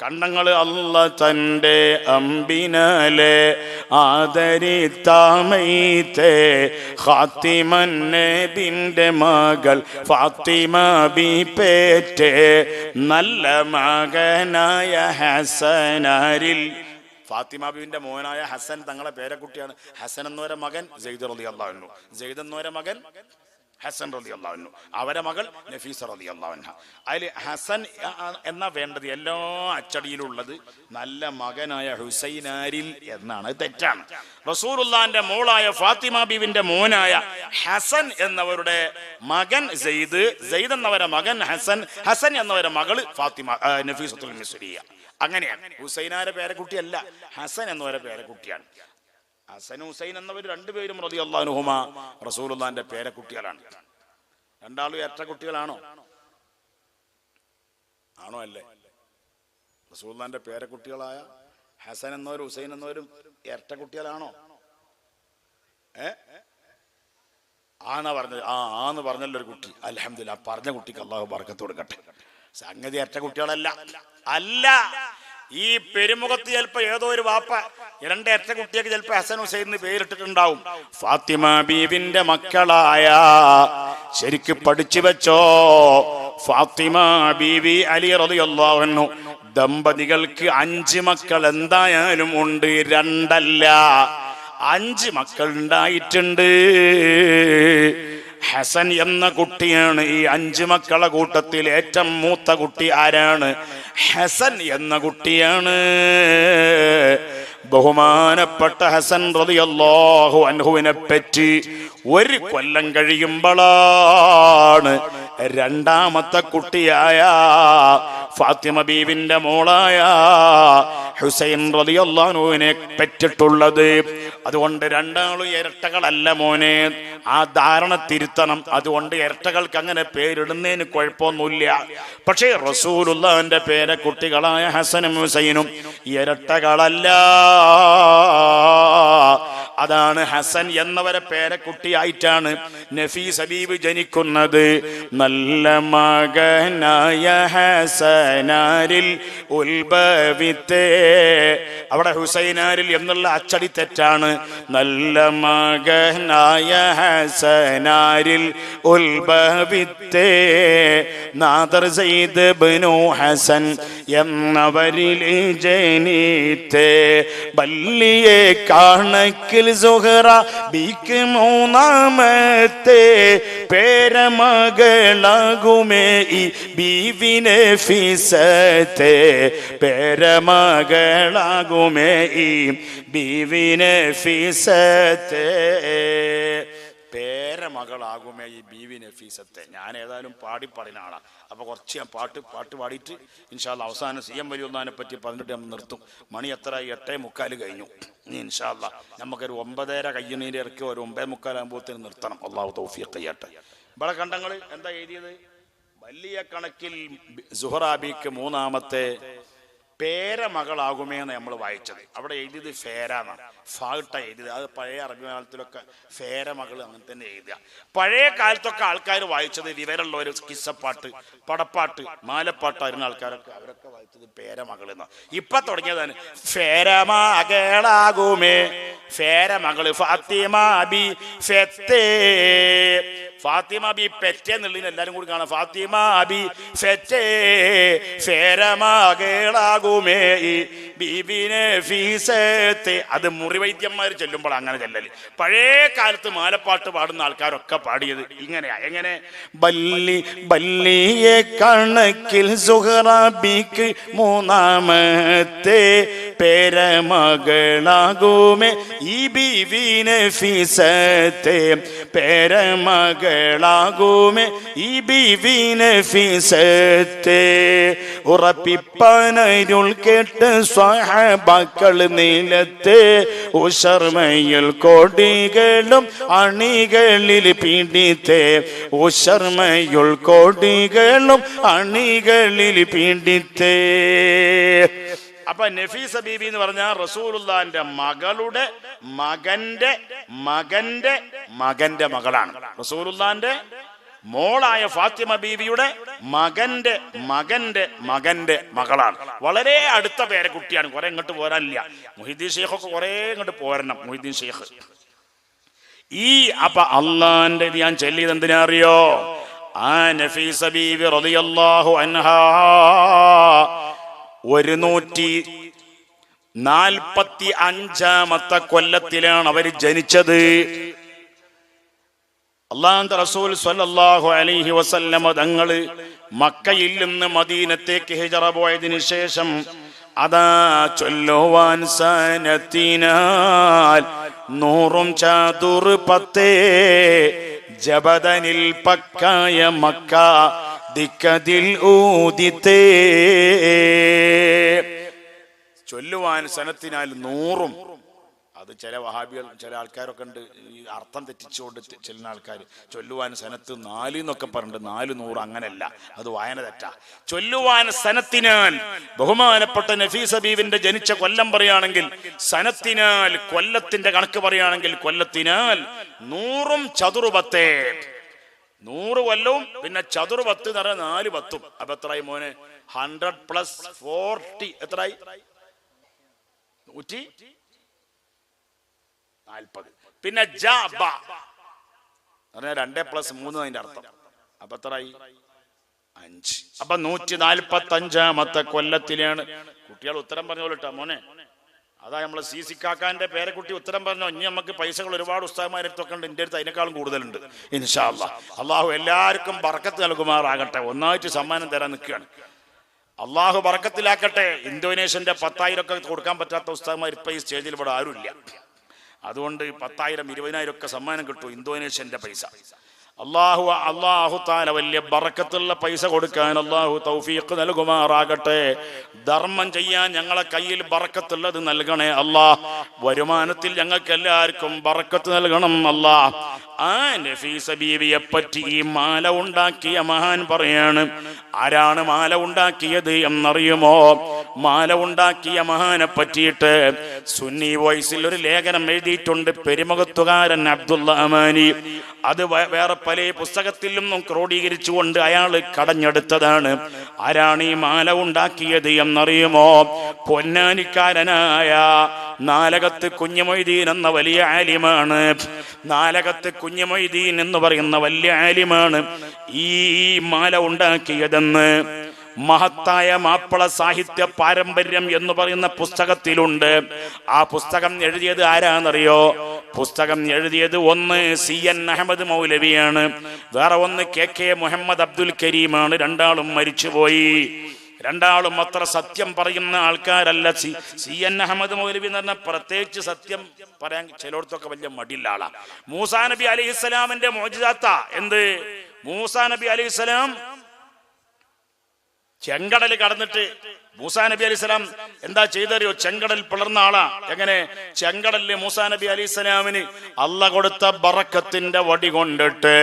കണ്ടങ്ങള് അല്ല തന്റെ അമ്പിനാലെ ആദരിത്താമൈത്തെ ഖാത്തിമൻ നബിന്റെ മകൾ ഫാത്തിമ ബി പേറ്റേ നല്ല മകനായ ഹസനാരിൽ ഫാത്തിമ ബീവിന്റെ മോനായ ഹസൻ തങ്ങളെ പേരക്കുട്ടിയാണ്. ഹസൻ എന്നവരെ മകൻ സെയ്ദ് റളിയല്ലാഹു അൻഹു, സെയ്ദ് എന്നവരെ മകൻ ഹസൻ റളിയല്ലാഹു അൻഹു, അവരെ മകൾ നഫീസ റളിയല്ലാഹു അൻഹ. അതിൽ ഹസൻ എന്ന വേണ്ടത് എല്ലാ അച്ചടിയിലുള്ളത് നല്ല മകനായ ഹുസൈനാരിൽ എന്നാണ്. അത് തെറ്റാണ്. റസൂലുള്ളാഹിന്റെ മോളായ ഫാത്തിമ ബീവിന്റെ മോനായ ഹസൻ എന്നവരുടെ മകൻ സെയ്ദ്, സെയ്ദ് എന്നവരെ മകൻ ഹസൻ, ഹസൻ എന്നവരെ മകൾ ഫാത്തിമ നഫീസത്തുൽ മിസ്രിയ. അങ്ങനെയാണ്. ഹുസൈനാരെ പേരക്കുട്ടിയല്ല, ഹസൻ എന്നവരെ പേരക്കുട്ടിയാണ്. ഹസൻ ഹുസൈൻ എന്നവർ രണ്ടുപേരും റളിയല്ലാഹു അൻഹുമാ റസൂലുള്ളാഹിന്റെ പേരക്കുട്ടികളാണ്. രണ്ടാളും ഇരട്ട കുട്ടികളാണോ? ആണോ? അല്ലേ? റസൂലുള്ളാഹിന്റെ പേരക്കുട്ടികളായ ഹസൻ എന്നവരും ഹുസൈൻ എന്നവരും ഇരട്ട കുട്ടികളാണോ? ആന്നാ പറഞ്ഞത്. ആന്ന് പറഞ്ഞല്ലോ ഒരു കുട്ടി. അൽഹംദുലില്ലാഹ്, പറഞ്ഞ കുട്ടിക്ക് അല്ലാഹു ബർക്കത്ത് കൊടുക്കട്ടെ. സംഗതി ഇരട്ട കുട്ടികളല്ല. അല്ല, ഈ പെരുമുഖത്ത് ചിലപ്പോ ഏതോ ഒരു വാപ്പ രണ്ട് ഇരട്ട കുട്ടിയൊക്കെ ചിലപ്പോ ഹസൻ ഹുസൈൻ എന്ന് പേരിട്ടിട്ടുണ്ടാവും. ഫാത്തിമ ബീവിന്റെ മക്കളായ, ശരിക്ക് പഠിച്ചു വെച്ചോ, ഫാത്തിമ ബീവി അലി റളിയല്ലാഹു അൻഹു ദമ്പതികൾക്ക് 5 മക്കൾ എന്തായാലും ഉണ്ട്. 2 അല്ല, 5 മക്കൾ ഉണ്ടായിട്ടുണ്ട്. ഹസൻ എന്ന കുട്ടിയാണ് ഈ 5 മക്കളെ കൂട്ടത്തിൽ ഏറ്റവും മൂത്ത കുട്ടി. ആരാണ്? ഹസൻ എന്ന കുട്ടിയാണ്. ബഹുമാനപ്പെട്ട ഹസൻ റളിയല്ലാഹു അൻഹുവിനെ പറ്റി 1 കൊല്ലം കഴിയുമ്പോഴാണ് രണ്ടാമത്തെ കുട്ടിയായ ഫാത്തിമ ബീവിന്റെ മോളായ ഹുസൈൻ റളിയല്ലാഹു അൻഹുവിനെ പെറ്റിട്ടുള്ളത്. അതുകൊണ്ട് രണ്ടാളും ഇരട്ടകളല്ല മോനെ, ആ ധാരണ തിരുത്തണം. അതുകൊണ്ട് ഇരട്ടകൾക്ക് അങ്ങനെ പേരിടുന്നതിന് കുഴപ്പമൊന്നുമില്ല. പക്ഷേ റസൂലുള്ളാഹിന്റെ പേരക്കുട്ടികളായ ഹസനും ഹുസൈനും ഇരട്ടകളല്ല. അതാണ് ഹസൻ എന്നവരെ പേരക്കുട്ടിയായിട്ടാണ് നഫീസ ബീവി ജനിക്കുന്നത്. നല്ല മകനായ ഹസനാരിൽ ഉത്ഭവിത്തേ, അവിടെ ഹുസൈനാരിൽ എന്നുള്ള അച്ചടി തെറ്റാണ്. നല്ല മകനായ ഹസനാരിൽ ഉത്ഭവിത്തേ നാദർ സെയ്ദ് ഇബ്നു ഹസൻ എന്നവരിൽ ജനിത്തേ ബല്ലിയെ കണക്കിൽ സുഹറ ബിക്ക് 3ാമത്തെ പേരമകളാകുമേ ഈ ബീവി നഫീസത്തെ, പേരമകളാകുമേ ഈ ബീവി നഫീസത്തെ, പേരമകളാകുമേ ഈ ബീവി നഫീസത്തെ. ഞാൻ ഏതായാലും പാടിപ്പറയുന്ന ആളാണ്. അപ്പോൾ കുറച്ച് ഞാൻ പാട്ട് പാടിയിട്ട് ഇൻഷാ അല്ലാഹ് അവസാനം CM വലിയുള്ളതിനെ പറ്റി പറഞ്ഞിട്ട് നമ്മൾ നിർത്തും. മണി എത്ര? 8:45 കഴിഞ്ഞു. ഇനി ഇൻഷാ അല്ലാഹ് നമുക്കൊരു 9:30 കഴിയുന്നതിൻ്റെ ഇറക്കി ഒരു 9:45 ആകുമ്പോഴത്തേന് നിർത്തണം. അള്ളാഹു തൗഫീഖ് ചെയ്യട്ടെ. ഇവിടെ കണ്ടങ്ങൾ എന്താ എഴുതിയത്? വലിയ കണക്കിൽ സുഹറാബിക്ക് 3ാമത്തെ പേരമകളാകുമേ എന്ന് നമ്മൾ വായിച്ചത്. അവിടെ എഴുതിയത് ഫേരാന്നാണ്, ഫാട്ട എഴുതിയത്. അത് പഴയ അറബി കാലത്തിലൊക്കെ ഫേരമകൾ അങ്ങനെ തന്നെ എഴുതുക. പഴയ കാലത്തൊക്കെ ആൾക്കാർ വായിച്ചത് വിവരമുള്ള ഒരു കിസ്സപ്പാട്ട്, പടപ്പാട്ട്, മാലപ്പാട്ടായിരുന്ന ആൾക്കാരൊക്കെ അവരൊക്കെ വായിച്ചത് പേരമകൾ എന്നാണ്. ഇപ്പൊ തുടങ്ങിയതാണ് ഫേരമകളാകുമേ, ഫേരമകള് ഫാത്തിമ ബി ഫെത്തേ. ഫാത്തിമ ബി പെറ്റേ എന്നുള്ളതിന് എല്ലാരും കൂടി കാണാം. ഫാത്തിമ ബി ഫെറ്റേ ഫേരമകളാകുമേ ബീബി നഫീസത്തെ. അത് മുറിവൈദ്യന്മാർ ചെല്ലുമ്പോൾ അങ്ങനെ ചെല്ലല്. പഴയ കാലത്ത് മാലപ്പാട്ട് പാടുന്ന ആൾക്കാരൊക്കെ പാടിയത് ഇങ്ങനെയാ. എങ്ങനെ? ബല്ലി ബല്ലിയെ കണക്കിൽ സുഹറാബിക്ക് 3ാമത്തെ പേരമകളാകുമേ ഈ ബീവി നഫീസത്തെ, പേരമകളാകുമേ ഈ ബീവി നഫീസത്തെ. ഉറപ്പിപ്പനരുൾ കേട്ട് സ്വഹാബാക്കൾ നീലത്തെ ഉശർമയിൽ കോടികളും അണികളിൽ പീഡിത്തേ, ഉശർമയുൾ കോടികളും അണികളിൽ പീഡിത്തേ. അപ്പൊ നഫീസ ബീബി എന്ന് പറഞ്ഞാൽ റസൂലുള്ളാഹിന്റെ മകളുടെ മകന്റെ മകന്റെ മകന്റെ മകളാണ്. റസൂലുള്ളാഹിന്റെ മോളായ ഫാത്തിമ ബീവിയുടെ മകന്റെ മകന്റെ മകന്റെ മകളാണ്. വളരെ അടുത്ത പേരക്കുട്ടിയാണ്. കുറെ ഇങ്ങോട്ട് പോരാനില്ല. മുഹീദ്ദീൻ ഷെയ്ഖൊക്കെ കുറെ ഇങ്ങോട്ട് പോരണം. മുഹീദ്ദീൻ ഷെയ്ഖ് അപ്പൊ അള്ളാന്റെ ഞാൻ ചൊല്ലിയത് എന്തിനാ അറിയോ? ആ നഫീസ ബീവി റളിയല്ലാഹു അൻഹാ 145 കൊല്ലത്തിലാണ് അവർ ജനിച്ചത്. അല്ലാഹുവിന്റെ റസൂൽ സ്വല്ലല്ലാഹു അലൈഹി വസല്ലം തങ്ങള് മക്കയിൽ നിന്ന് മദീനത്തേക്ക് ഹിജറ പോയതിനു ശേഷം അതാ ചൊല്ലുവാൻ സനത്തിനാൽ 100 ചതുർ 10 ജബദനിൽ പക്കായ മക്ക ദിക്കതിൽ ഊദിത്തേ. ചൊല്ലുവാൻ സനത്തിനാൽ 100. അത് ചില വഹാബികൾ ചില ആൾക്കാരൊക്കെ ഉണ്ട് ഈ അർത്ഥം തെറ്റിച്ചുകൊണ്ട് ചെല്ലുന്ന ആൾക്കാർ. ചൊല്ലുവാൻ സനത്ത് 4 എന്നൊക്കെ പറഞ്ഞിട്ട് 400 അങ്ങനെയല്ല, അത് വായന തെറ്റാ. ചൊല്ലുവാൻ സനത്തിനാൽ ബഹുമാനപ്പെട്ട നഫീസ ബീവിന്റെ ജനിച്ച കൊല്ലം പറയുകയാണെങ്കിൽ സനത്തിനാൽ കൊല്ലത്തിന്റെ കണക്ക് പറയുകയാണെങ്കിൽ കൊല്ലത്തിനാൽ 100 ചതുർ 10. 100 കൊല്ലവും പിന്നെ ചതുർ 10 എന്ന് പറഞ്ഞാൽ 4 10. അപ്പൊ എത്രയായി മോനെ? 100 + 40 എത്രയായി? 140. പിന്നെ 2 + 3 അതിന്റെ അർത്ഥം. അപ്പൊ എത്രയായി? 5. അപ്പൊ 145 കൊല്ലത്തിലാണ്. കുട്ടികൾ ഉത്തരം പറഞ്ഞോളൂട്ടാ മോനെ. അതാ നമ്മളെ CC കാക്കാന്റെ പേരക്കുട്ടി ഉത്തരം പറഞ്ഞോ. ഇനി നമുക്ക് പൈസകൾ ഒരുപാട് ഉസ്താദന്മാരടുത്തൊക്കെ ഉണ്ട്. എൻ്റെ അടുത്ത് അതിനേക്കാളും കൂടുതലുണ്ട്. ഇൻഷാ അല്ലാഹ്. അള്ളാഹു എല്ലാവർക്കും ബർക്കത്ത് നൽകുമാറാകട്ടെ. ഒന്നായിട്ട് സമ്മാനം തരാൻ നിൽക്കുകയാണ്. അള്ളാഹു ബർക്കത്തിലാക്കട്ടെ. ഇന്തോനേഷ്യന്റെ 10,000 ഒക്കെ കൊടുക്കാൻ പറ്റാത്ത ഉസ്താദന്മാർ ഇപ്പൊ ഈ സ്റ്റേജിൽ ഇവിടെ ആരുമില്ല. അതുകൊണ്ട് 10,000 20,000 ഒക്കെ സമ്മാനം കിട്ടും ഇന്തോനേഷ്യന്റെ പൈസ. അള്ളാഹു താല വലിയ ബറക്കത്തുള്ള പൈസ കൊടുക്കാൻ അള്ളാഹു തൗഫീഖ് നൽകുമാറാകട്ടെ. ധർമ്മം ചെയ്യാൻ ഞങ്ങളെ കയ്യിൽ ബറക്കത്തുള്ളത് നൽകണേ അല്ലാഹ്. വരുമാനത്തിൽ ഞങ്ങൾക്ക് എല്ലാവർക്കും ബറക്കത്ത് നൽകണം അല്ലാഹ്. ആ നഫീസ ബീവിയെ പറ്റി ഈ മാല ഉണ്ടാക്കിയ മഹാൻ പറയാണ്. ആരാണ് മാല ഉണ്ടാക്കിയത് എന്നറിയുമോ? മാല ഉണ്ടാക്കിയ മഹാനെ പറ്റിയിട്ട് സുന്നി വോയിസിൽ ഒരു ലേഖനം എഴുതിയിട്ടുണ്ട്. പെരുമകത്തുകാരൻ അബ്ദുള്ള അമാനി. അത് വേറെ പല പുസ്തകത്തിൽ നിന്നും ക്രോഡീകരിച്ചുകൊണ്ട് അയാൾ കടഞ്ഞെടുത്തതാണ്. ആരാണ് ഈ മാല ഉണ്ടാക്കിയത് എന്നറിയുമോ? പൊന്നാനിക്കാരനായ നാലകത്ത് കുഞ്ഞുമൊയ്തീൻ എന്ന വലിയ ആലിമാണ്. നാലകത്ത് കുഞ്ഞുമൊയ്തീൻ എന്ന് പറയുന്ന വലിയ ആലിമാണ് ഈ മാല ഉണ്ടാക്കിയതെന്ന് മഹത്തായ മാപ്പിള സാഹിത്യ പാരമ്പര്യം എന്ന് പറയുന്ന പുസ്തകത്തിലുണ്ട്. ആ പുസ്തകം എഴുതിയത് ആരാന്നറിയോ? പുസ്തകം എഴുതിയത് ഒന്ന് CN അഹമ്മദ് മൗലവിയാണ്, വേറെ ഒന്ന് KK മുഹമ്മദ് അബ്ദുൽ കരീമാണ്. രണ്ടാളും മരിച്ചുപോയി. രണ്ടാളും അത്ര സത്യം പറയുന്ന ആൾക്കാരല്ല. CN അഹമ്മദ് മൗലവി എന്ന് പറഞ്ഞാൽ പ്രത്യേകിച്ച് സത്യം പറയാൻ ചിലയിടത്തൊക്കെ വലിയ മടിയുള്ള ആളാ. മൂസാ നബി അലൈഹിസ്സലാമിന്റെ മോജിസാത്ത എന്ത്? മൂസാ നബി അലൈഹിസ്സലാം ചെങ്കടൽ കടന്നിട്ട് മൂസാ നബി അലൈഹിസ്സലാം എന്താ ചെയ്തറിയോ? ചെങ്കടൽ പിളർന്ന ആളാ. എങ്ങനെ? ചെങ്കടലില് മൂസാ നബി അലൈഹിസ്സലാമിന് അല്ല കൊടുത്ത ബറക്കത്തിന്റെ വടി കൊണ്ടിട്ട്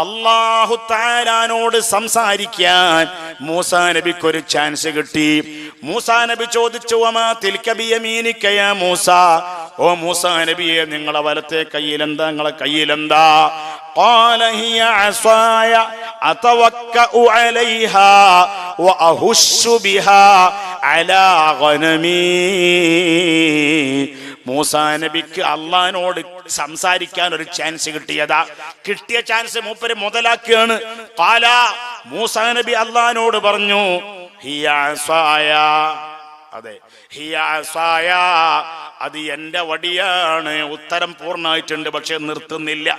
അല്ലാഹു തആലാനോട് സംസാരിക്കാൻ മൂസാ നബിക്ക് ഒരു ചാൻസ് കിട്ടി. മൂസാ നബി ചോദിച്ചു, വമാ തിൽക ബിയമീനിക യാ മൂസാ, ഓ മൂസാ നബിയെ നിങ്ങളെ വലത്തെ കയ്യിലെന്താ? നിങ്ങളെ കയ്യിലെന്താ? قال هي عصاي أتوكأ عليها وأهش بها على غنمي. മൂസാ നബിക്ക് അള്ളാഹിനോട് സംസാരിക്കാൻ ഒരു ചാൻസ് കിട്ടിയതാ. കിട്ടിയ ചാൻസ് മൂപ്പര് മുതലാക്കുകയാണ്. ഖാല മൂസാ നബി അള്ളാഹിനോട് പറഞ്ഞു, ഹിയ അസായ, അതെ ഹിയ അസായ, അത് എന്റെ വടിയാണ്. ഉത്തരം പൂർണ്ണമായിട്ടുണ്ട്, പക്ഷെ നിർത്തുന്നില്ല.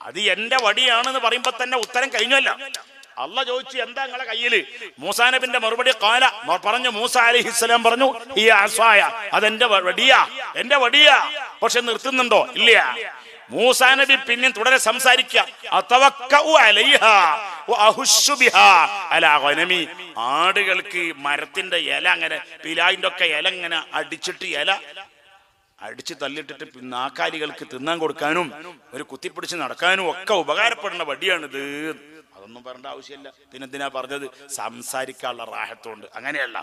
അത് എന്റെ വടിയാണെന്ന് പറയുമ്പോ തന്നെ ഉത്തരം കഴിഞ്ഞല്ല. അള്ളാഹ് ചോദിച്ചു, എന്താ നിങ്ങളെ കയ്യില്? മൂസാ നബിന്റെ മറുപടി ഖാല പറഞ്ഞു. മൂസാ അലൈഹിസ്സലാം പറഞ്ഞു, ഈ അസായ, അതെന്റെ വടിയാ, എന്റെ വടിയാ. പക്ഷെ നിർത്തുന്നുണ്ടോ? ഇല്ല. മൂസാ നബി പിന്നെ തുടരെ സംസാരിക്കുക. ആടുകൾക്ക് മരത്തിന്റെ ഇല അങ്ങനെ പിലായിന്റെ ഒക്കെ ഇല ഇങ്ങനെ അടിച്ചിട്ട് ഇല അടിച്ച് തള്ളിയിട്ടിട്ട് നാക്കാലികൾക്ക് തിന്നാൻ കൊടുക്കാനും ഒരു കുത്തിപ്പിടിച്ച് നടക്കാനും ഒക്കെ ഉപകാരപ്പെടുന്ന വടിയാണിത്. അതൊന്നും പറയേണ്ട ആവശ്യമില്ല. പിന്നെന്തിനാ പറഞ്ഞത്? സംസാരിക്കാനുള്ള റാഹത്തുണ്ട്. അങ്ങനെയല്ല,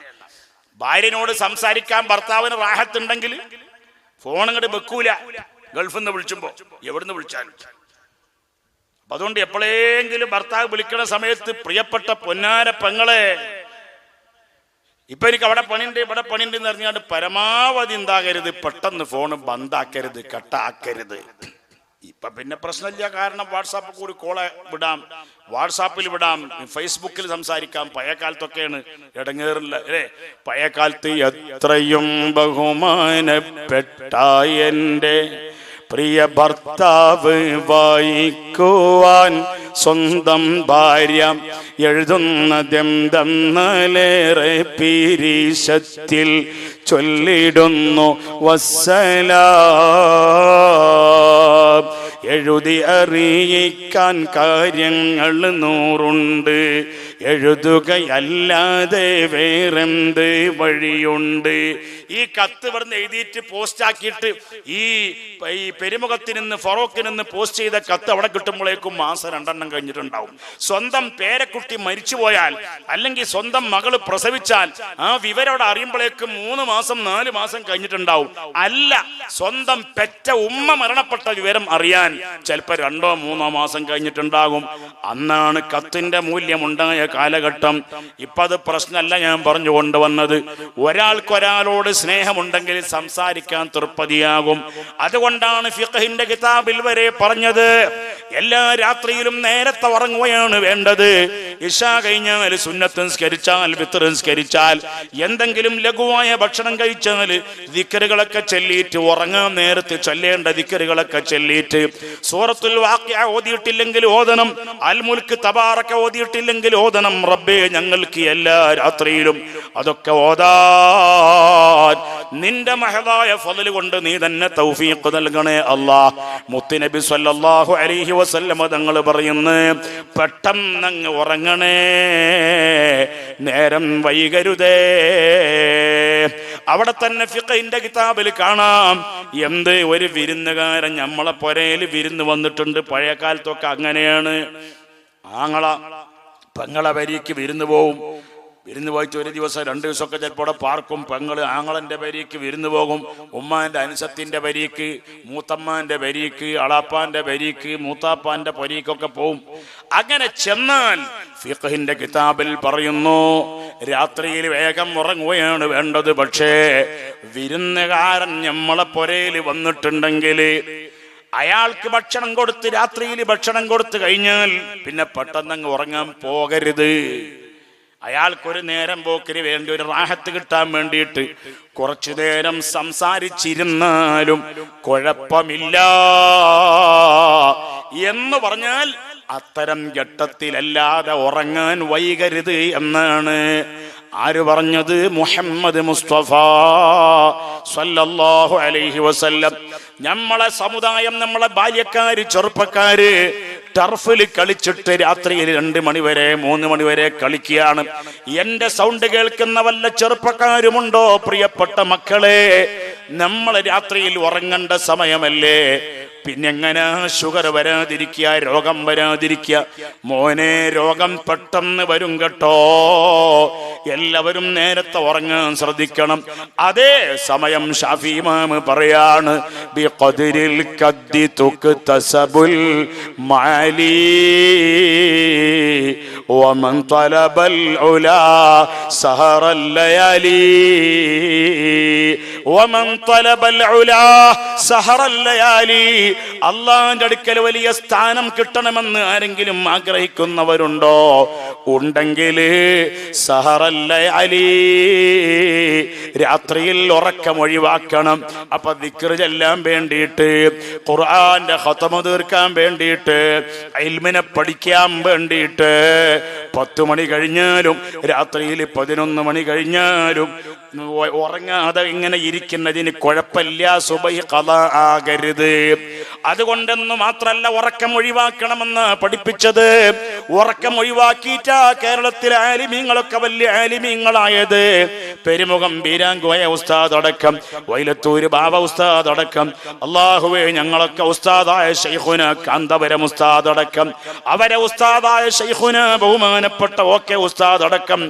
ഭാര്യനോട് സംസാരിക്കാൻ ഭർത്താവിന് റാഹത്തുണ്ടെങ്കിൽ ഫോൺ അങ്ങോട്ട് വെക്കൂല. ഗൾഫിൽ നിന്ന് വിളിച്ചുമ്പോ, എവിടുന്ന് വിളിച്ചാലും. അപ്പൊ അതുകൊണ്ട് എപ്പോഴെങ്കിലും ഭർത്താവ് വിളിക്കണ സമയത്ത് പ്രിയപ്പെട്ട പൊന്നാര പെങ്ങളെ, ഇപ്പൊ എനിക്ക് അവിടെ പണിയുണ്ട് ഇവിടെ പണിയുണ്ട് എന്ന് അറിഞ്ഞാണ്ട് പരമാവധി എന്താകരുത്, പെട്ടെന്ന് ഫോണ് ബന്ധാക്കരുത്, കട്ടാക്കരുത്. ഇപ്പൊ പിന്നെ പ്രശ്നമില്ല, കാരണം വാട്സാപ്പിൽ കൂടി കോള് വിടാം, വാട്സാപ്പിൽ വിടാം, ഫേസ്ബുക്കിൽ സംസാരിക്കാം. പഴയ കാലത്തൊക്കെയാണ് ഇടങ്ങേറില്ല അല്ലേ? പഴയ കാലത്ത് എത്രയും ബഹുമാനപ്പെട്ട എൻ്റെ പ്രിയ ഭർത്താവ് വായിക്കുവാൻ സ്വന്തം ഭാര്യ എഴുതുന്നതെന്തെന്നലേറെ പീരീശത്തിൽ ചൊല്ലിടുന്നു വസ്സലാം. എഴുതി അറിയിക്കാൻ കാര്യങ്ങൾ 100 എഴുതുകയല്ലാതെ വേറെന്ത് വഴിയുണ്ട്? ഈ കത്ത് ഇവിടുന്ന് എഴുതിയിട്ട് പോസ്റ്റ് ആക്കിയിട്ട് ഈ പെരുമുഖത്തിൽ നിന്ന് ഫറോക്കിൽ നിന്ന് പോസ്റ്റ് ചെയ്ത കത്ത് അവിടെ കിട്ടുമ്പോഴേക്കും മാസം 2 കഴിഞ്ഞിട്ടുണ്ടാവും. സ്വന്തം പേരക്കുട്ടി മരിച്ചുപോയാൽ അല്ലെങ്കിൽ സ്വന്തം മകള് പ്രസവിച്ചാൽ ആ വിവരം അവിടെ അറിയുമ്പോഴേക്കും 3 മാസം 4 മാസം കഴിഞ്ഞിട്ടുണ്ടാവും. അല്ല, സ്വന്തം പെറ്റ ഉമ്മ മരണപ്പെട്ട വിവരം അറിയാൻ ചിലപ്പോൾ 2-3 മാസം കഴിഞ്ഞിട്ടുണ്ടാകും. അന്നാണ് കത്തിന്റെ മൂല്യം ഉണ്ടായ കാലഘട്ടം. ഇപ്പൊ അത് പ്രശ്നമല്ല ഞാൻ പറഞ്ഞു കൊണ്ടുവന്നത്. ഒരാൾക്കൊരാളോട് സ്നേഹമുണ്ടെങ്കിൽ സംസാരിക്കാൻ തൃപ്തിയാകും. അതുകൊണ്ടാണ് ഫിഖഹിന്റെ കിതാബിൽ വരെ പറഞ്ഞത് എല്ലാ രാത്രിയിലും നേരത്തെ ഉറങ്ങുകയാണ് വേണ്ടത്. ഇശാ കഴിഞ്ഞാൽ സുന്നത്ത് നിസ്കരിച്ചാൽ, വിത്ർ നിസ്കരിച്ചാൽ, എന്തെങ്കിലും ലഘുവായ ഭക്ഷണം കഴിച്ചാൽ ദിക്റുകളൊക്കെ ചൊല്ലിയിട്ട് ഉറങ്ങാൻ നേരത്ത് ചൊല്ലേണ്ട ദിക്റുകളൊക്കെ ചൊല്ലിയിട്ട് സൂറത്തുൽ വാഖിഅ ഓതിയിട്ടില്ലെങ്കിൽ ഓതണം, അൽ മുൽക്ക് തബാറക ഓതിയിട്ടില്ലെങ്കിൽ ഓതണം. റബ്ബേ ഞങ്ങൾക്ക് എല്ലാ രാത്രിയിലും അതൊക്കെ ഓതാൻ നിന്റെ മഹദായ ഫളൽ കൊണ്ട് നീ തന്നെ തൗഫീഖ് നൽകണേ അല്ലാഹ്. മുത്തുനബി സല്ലല്ലാഹു അലൈഹി വസല്ലം തങ്ങൾ പറയുന്നു, പെട്ടെന്നങ്ങ് ഉറങ്ങണേ, നേരം വൈകരുതേ. അവിടെ തന്നെ ഫിഖഹിന്റെ കിതാബിൽ കാണാം, എന്ത് ഒരു വിരുന്നുകാരൻ നമ്മളെ പുരയിൽ വിരുന്ന് വന്നിട്ടുണ്ട്. പഴയ കാലത്തൊക്കെ അങ്ങനെയാണ്. ആങ്ങള പെങ്ങളെ വരിക്ക് വിരുന്ന് പോവും. വിരുന്ന് പോയിട്ട് 1 ദിവസം 2 ദിവസമൊക്കെ ചിലപ്പോൾ പാർക്കും. പെങ്ങള് ആങ്ങളന്റെ വരിക്ക് വിരുന്ന് പോകും. ഉമ്മാന്റെ അനുസത്തിന്റെ വരിക്ക്, മൂത്തമ്മാന്റെ വരിക്ക്, അളാപ്പാന്റെ വരിക്ക്, മൂത്താപ്പാന്റെ വരിക്കൊക്കെ പോവും. അങ്ങനെ ചെന്നാൽ ഫിഖഹിന്റെ കിതാബിൽ പറയുന്നു, രാത്രിയിൽ വേഗം ഉറങ്ങുകയാണ് വേണ്ടത്. പക്ഷേ വിരുന്നുകാരൻ നമ്മളെ പുരയിൽ വന്നിട്ടുണ്ടെങ്കിൽ അയാൾക്ക് ഭക്ഷണം കൊടുത്ത്, രാത്രിയിൽ ഭക്ഷണം കൊടുത്തു കഴിഞ്ഞാൽ പിന്നെ പെട്ടെന്നങ്ങ് ഉറങ്ങാൻ പോകരുത്. അയാൾക്കൊരു നേരം പോക്കിന് വേണ്ടി, ഒരു റാഹത്ത് കിട്ടാൻ വേണ്ടിയിട്ട് കുറച്ചു നേരം സംസാരിച്ചിരുന്നാലും കുഴപ്പമില്ല എന്ന് പറഞ്ഞാൽ അത്തരം ഘട്ടത്തിലല്ലാതെ ഉറങ്ങാൻ വൈകരുത് എന്നാണ് ആര് പറഞ്ഞത്? മുഹമ്മദ് മുസ്തഫ സല്ലല്ലാഹു അലൈഹി വസല്ലം. നമ്മളെ സമുദായം, നമ്മളെ ബാല്യക്കാര്, ചെറുപ്പക്കാര് ടർഫിൽ കളിച്ചിട്ട് രാത്രിയിൽ 2 മണി വരെ 3 മണി വരെ കളിക്കുകയാണ്. എന്റെ സൗണ്ട് കേൾക്കുന്ന വല്ല ചെറുപ്പക്കാരുമുണ്ടോ? പ്രിയപ്പെട്ട മക്കളെ, നമ്മൾ രാത്രിയിൽ ഉറങ്ങേണ്ട സമയമല്ലേ? പിന്നെങ്ങനെ ഷുഗർ വരാതിരിക്കുക, രോഗം വരാതിരിക്കുക? മോനെ, രോഗം പെട്ടെന്ന് വരും കേട്ടോ. എല്ലാവരും നേരത്തെ ഉറങ്ങാൻ ശ്രദ്ധിക്കണം. അതേ സമയം ഷാഫി ഇമാം പറയാണ്, ബിഖദ്രിൽ ഖദ്ദി തുക്തസബുൽ മാലി വമൻ തലബൽ ഉലാ സഹറൽ ലയാലി വമൻ തലബൽ ഉലാ സഹറൽ ലയാലി. അള്ളാന്റെ അടുക്കൽ വലിയ സ്ഥാനം കിട്ടണമെന്ന് ആരെങ്കിലും ആഗ്രഹിക്കുന്നവരുണ്ടോ? ഉണ്ടെങ്കിൽ സഹറൽ ലയാലി, രാത്രിയിൽ ഉറക്കം ഒഴിവാക്കണം. അപ്പൊ ദിക്ർ ചെല്ലാൻ വേണ്ടിയിട്ട്, ഖുർആന്റെ ഖത്മ തീർക്കാൻ വേണ്ടിയിട്ട്, ഇൽമിനെ പഠിക്കാൻ വേണ്ടിയിട്ട് 10 മണി കഴിഞ്ഞാലും രാത്രിയിൽ 11 മണി കഴിഞ്ഞാലും ഉറങ്ങാതെ ഇങ്ങനെ ഇരിക്കുന്നതിന് കുഴപ്പമില്ല. സുബഹി ഖളാ ആകരുത്. അതുകൊണ്ടെന്ന് മാത്രല്ല ഉറക്കം ഒഴിവാക്കണമെന്ന് പഠിപ്പിച്ചത്. ഉറക്കം ഒഴിവാക്കിയിട്ടാ കേരളത്തിലെ ആലിമീങ്ങളൊക്കെ വലിയ ആലിമീങ്ങളായത്. പെരുമുഖം ബീരാങ്കോയ ഉസ്താദ് അടക്കം, വൈലത്തൂര് ബാബ ഉസ്താദ് അടക്കം, അല്ലാഹുവേ ഞങ്ങളൊക്കെ ഉസ്താദായ ശൈഖുന കാന്തപുരം ഉസ്താദ് അടക്കം, അവരെ ഉസ്താദായ ശൈഖുന ബഹുമാനപ്പെട്ട ഓക്കെ ഉസ്താദ് അടക്കം,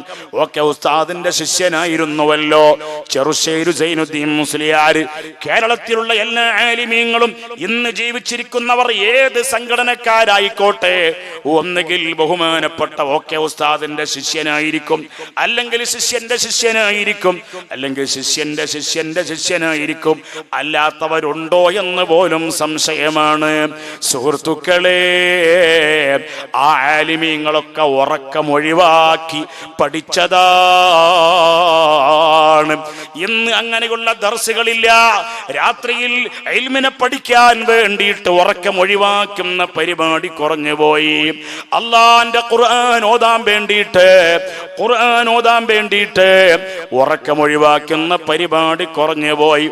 ഓക്കെ ഉസ്താദിന്റെ ശിഷ്യനായിരുന്നുവല്ലോ ചെറുശ്ശേരി സൈനുദ്ദീൻ മുസ്ലിയാർ. കേരളത്തിലുള്ള എല്ലാ ആലിമീങ്ങളും ഇന്ന് ജീവിച്ചിരിക്കുന്നവർ ഏത് സംഘടനക്കാരായിക്കോട്ടെ ഒന്നുകിൽ ബഹുമാനപ്പെട്ട ഓക്കെ ഉസ്താദിന്റെ ശിഷ്യനായിരിക്കും, അല്ലെങ്കിൽ ശിഷ്യന്റെ ശിഷ്യനായിരിക്കും, അല്ലെങ്കിൽ ശിഷ്യന്റെ ശിഷ്യന്റെ ശിഷ്യനായിരിക്കും. അല്ലാത്തവരുണ്ടോ എന്ന് പോലും സംശയമാണ്. സുഹൃത്തുക്കളെ, ആ ആലിമീങ്ങളൊക്കെ ഉറക്കം ഒഴിവാക്കി പഠിച്ചതാണ്. ഇന്ന് അങ്ങനെയുള്ള ദർസുകളില്ല. രാത്രിയിൽ ഇൽമിനെ പഠിക്കാൻ വേണ്ടിയിട്ട് ഉറക്കം ഒഴിവാക്കുന്ന പരിപാടി കുറഞ്ഞുപോയി. അള്ളാന്റെ ഖുർആൻ ഓതാൻ വേണ്ടിയിട്ട് ഉറക്കം ഒഴിവാക്കുന്ന പരിപാടി കുറഞ്ഞുപോയി.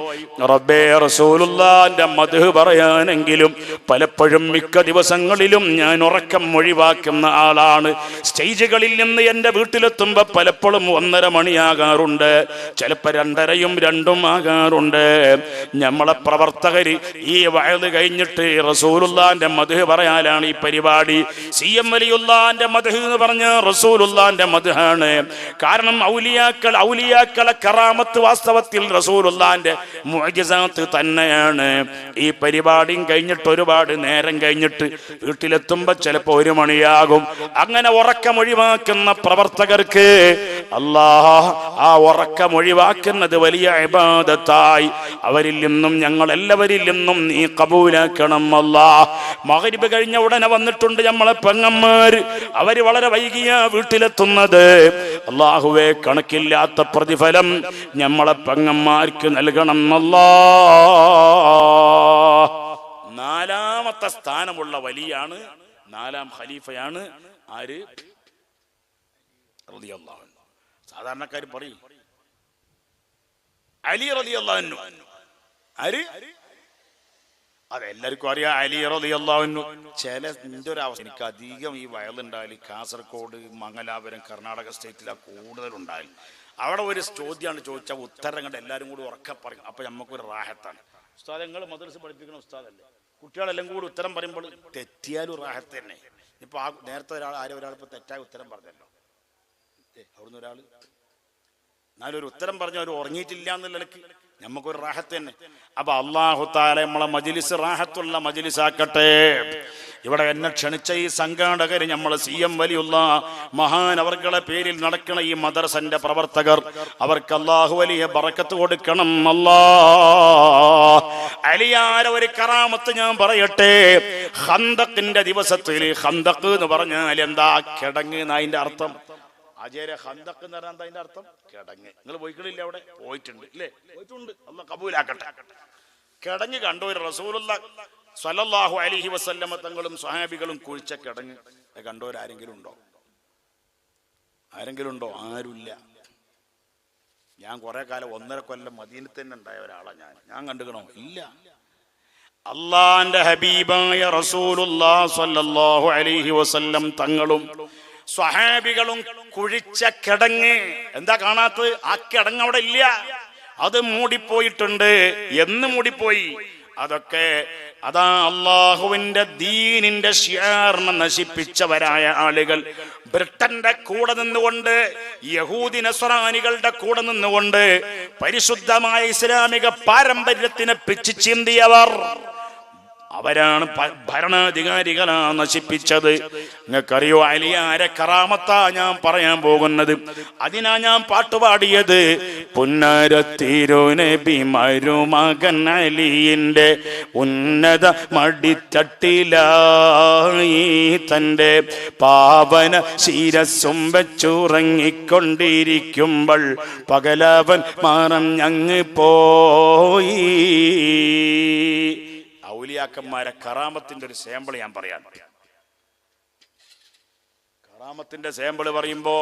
റബ്ബേ റസൂലുള്ളാന്റെ മദ്ഹ് പറയാനെങ്കിലും പലപ്പോഴും മിക്ക ദിവസങ്ങളിലും ഞാൻ ഉറക്കം ഒഴിവാക്കുന്ന ആളാണ്. സ്റ്റേജുകളിൽ നിന്ന് എൻ്റെ വീട്ടിലെത്തുമ്പോൾ പലപ്പോഴും 1:30 മണിയാകാറുണ്ട്, ചിലപ്പോൾ 2:30യും 2ഉം ആകാറുണ്ട്. നമ്മളെ പ്രവർത്തകർ ഈ വഅദ് കഴിഞ്ഞിട്ട് റസൂലുള്ളാന്റെ മദ്ഹ് പറയാനാണ് ഈ പരിപാടി. CM വലിയുള്ളാന്റെ മദ്ഹ് എന്ന് പറഞ്ഞ റസൂലുള്ളാന്റെ മദ്ഹാണ്. കാരണം ഔലിയാക്കളെ കറാമത്ത് വാസ്തവത്തിൽ റസൂലുള്ളാന്റെ മുഅ്ജിസാത്ത് തന്നെയാണ്. ഈ പരിപാടിയും കഴിഞ്ഞിട്ട് ഒരുപാട് നേരം കഴിഞ്ഞിട്ട് വീട്ടിലെത്തുമ്പോൾ ചിലപ്പോൾ 1 മണിയാകും. അങ്ങനെ ഉറക്കം ഒഴിവാക്കുന്ന പ്രവർത്തകർക്ക് അല്ലാഹ് ആ ഉറക്കം ഒഴിവാക്കുന്നത് വലിയ ഇബാദത്തായി അവരിൽ നിന്നും ഞങ്ങൾ എല്ലാവരിൽ നിന്നും നീ കബൂലാക്കണം അല്ലാഹ്. മഗ്രിബ് കഴിഞ്ഞ ഉടനെ വന്നിട്ടുണ്ട് നമ്മളെ പെങ്ങന്മാർ, അവര് വളരെ വൈകിയാ വീട്ടിലെത്തുന്നത്. അല്ലാഹുവേ, കണക്കില്ലാത്ത പ്രതിഫലം നമ്മളെ പെങ്ങന്മാർക്ക് നൽകണം അല്ലാഹ്. 4ാമത്തെ സ്ഥാനമുള്ള വലിയാണ്, 4ാം ഖലീഫയാണ് ആര്? റളിയല്ലാഹു അൻഹു. സാധാരണക്കാർ പറയും അലി റളിയല്ലാഹു അൻഹു. ആര്? അതെല്ലാവർക്കും അറിയാം, അലി റളിയല്ലാഹു അൻഹു. എന്റെ ഒരു അവസ്ഥ, എനിക്ക് അധികം ഈ വയലുണ്ടായാലും കാസർഗോഡ്, മംഗലാപുരം, കർണാടക സ്റ്റേറ്റിലാണ് കൂടുതലുണ്ടായാലും. അവിടെ ഒരു ചോദ്യമാണ് ചോദിച്ചാൽ ഉത്തരം കണ്ട് എല്ലാവരും കൂടി ഉറക്കെ പറയും. അപ്പൊ നമുക്കൊരു റാഹത്താണ്. ഉസ്താദ്, നിങ്ങൾ മദ്രസ പഠിപ്പിക്കുന്ന ഉസ്താദല്ലേ, കുട്ടികളെല്ലാം കൂടി ഉത്തരം പറയുമ്പോൾ തെറ്റിയാലും റാഹത്ത് തന്നെ. ഇപ്പൊ നേരത്തെ ഒരാൾ ഇപ്പൊ തെറ്റായ ഉത്തരം പറഞ്ഞല്ലോ, അവിടുന്ന് ഒരാൾ എന്നാലും ഒരു ഉത്തരം പറഞ്ഞ അവർ ഉറങ്ങിയിട്ടില്ല എന്നുള്ളക്ക് നമുക്കൊരു റാഹത്ത് തന്നെ. അപ്പൊ അല്ലാഹു തആല നമ്മളെ മജ്ലിസ് റാഹത്തുള്ള മജ്ലിസാക്കട്ടെ. ഇവിടെ എന്നെ ക്ഷണിച്ച ഈ സംഘാടകര്, നമ്മളെ CM വലിയുള്ള മഹാൻ അവർകളെ പേരിൽ നടക്കുന്ന ഈ മദ്രസന്റെ പ്രവർത്തകർ, അവർക്ക് അല്ലാഹു വലിയ ബറക്കത്ത് കൊടുക്കണം അല്ലാഹ്. അലിയാര ഒരു കറാമത്ത് ഞാൻ പറയട്ടെ. ഖന്തഖിന്റെ ദിവസത്തിൽ, ഖന്തഖ് എന്ന് പറഞ്ഞാൽ എന്താ? കിടങ്ങ് എന്നതിന്റെ അർത്ഥം. അജയരെ ഖന്തഖ് എന്ന് പറഞ്ഞാൽ എന്താ അതിന്റെ അർത്ഥം? കിടങ്ങ്. നിങ്ങൾ പോയിക്കളില്ല? അവിടെ പോയിട്ടുണ്ട് അല്ലേ? പോയിട്ടുണ്ട്. അല്ലാഹ് കബൂലാക്കട്ടെ. കിടങ്ങ് കണ്ടു റസൂലുള്ളാഹി സ്വല്ലല്ലാഹു അലൈഹി വസല്ലമ തങ്ങളും സ്വഹാബികളും കുഴിച്ച കിടങ്ങ് കണ്ടവരാരെങ്കിലും ഉണ്ടോ? ആരെങ്കിലും ഉണ്ടോ? ആരുമില്ല. ഞാൻ കുറെ കാലം 1.5 കൊല്ലം മദീനത്ത് തന്നെ ഉണ്ടായ ഒരാളാണ് ഞാൻ കണ്ടുകണോ? ഇല്ല. അള്ളാന്റെ ഹബീബായ റസൂലുള്ളാഹി സ്വല്ലല്ലാഹു അലൈഹി വസല്ലം തങ്ങളും സ്വഹാബികളും കുഴിച്ച കിടങ്ങ് എന്താ കാണാത്തത്? ആ കിടങ്ങ് അവിടെ ഇല്ല, അത് മൂടിപ്പോയിട്ടുണ്ട്. എന്ന് മൂടിപ്പോയി? അതൊക്കെ അതാ അള്ളാഹുവിന്റെ ദീനിന്റെ ശിയാറിനെ നശിപ്പിച്ചവരായ ആളുകൾ ബ്രിട്ടന്റെ കൂടെ നിന്നുകൊണ്ട്, യഹൂദി നസ്രാനികളുടെ കൂടെ നിന്നുകൊണ്ട് പരിശുദ്ധമായ ഇസ്ലാമിക പാരമ്പര്യത്തിനെ പിച്ചു ചീന്തിയവർ. അവരാണ് ഭരണാധികാരികളാ നശിപ്പിച്ചത്. നിങ്ങൾക്കറിയോ അലിയാരെ കറാമത്താ ഞാൻ പറയാൻ പോകുന്നത്. അതിനാ ഞാൻ പാട്ടുപാടിയത്. പുന്നരത്തിരുനബി മരുമകൻ അലിയിന്റെ ഉന്നത മടിത്തട്ടിലായി തന്റെ പാവന ശിരസ്സും വെച്ചുറങ്ങിക്കൊണ്ടിരിക്കുമ്പോൾ പകലവൻ മറഞ്ഞങ്ങ് പോയി. ഔലിയാക്കന്മാരെ കറാമത്തിന്റെ ഒരു സാമ്പിൾ ഞാൻ പറയാൻ. കറാമത്തിന്റെ സാമ്പിൾ പറയുമ്പോ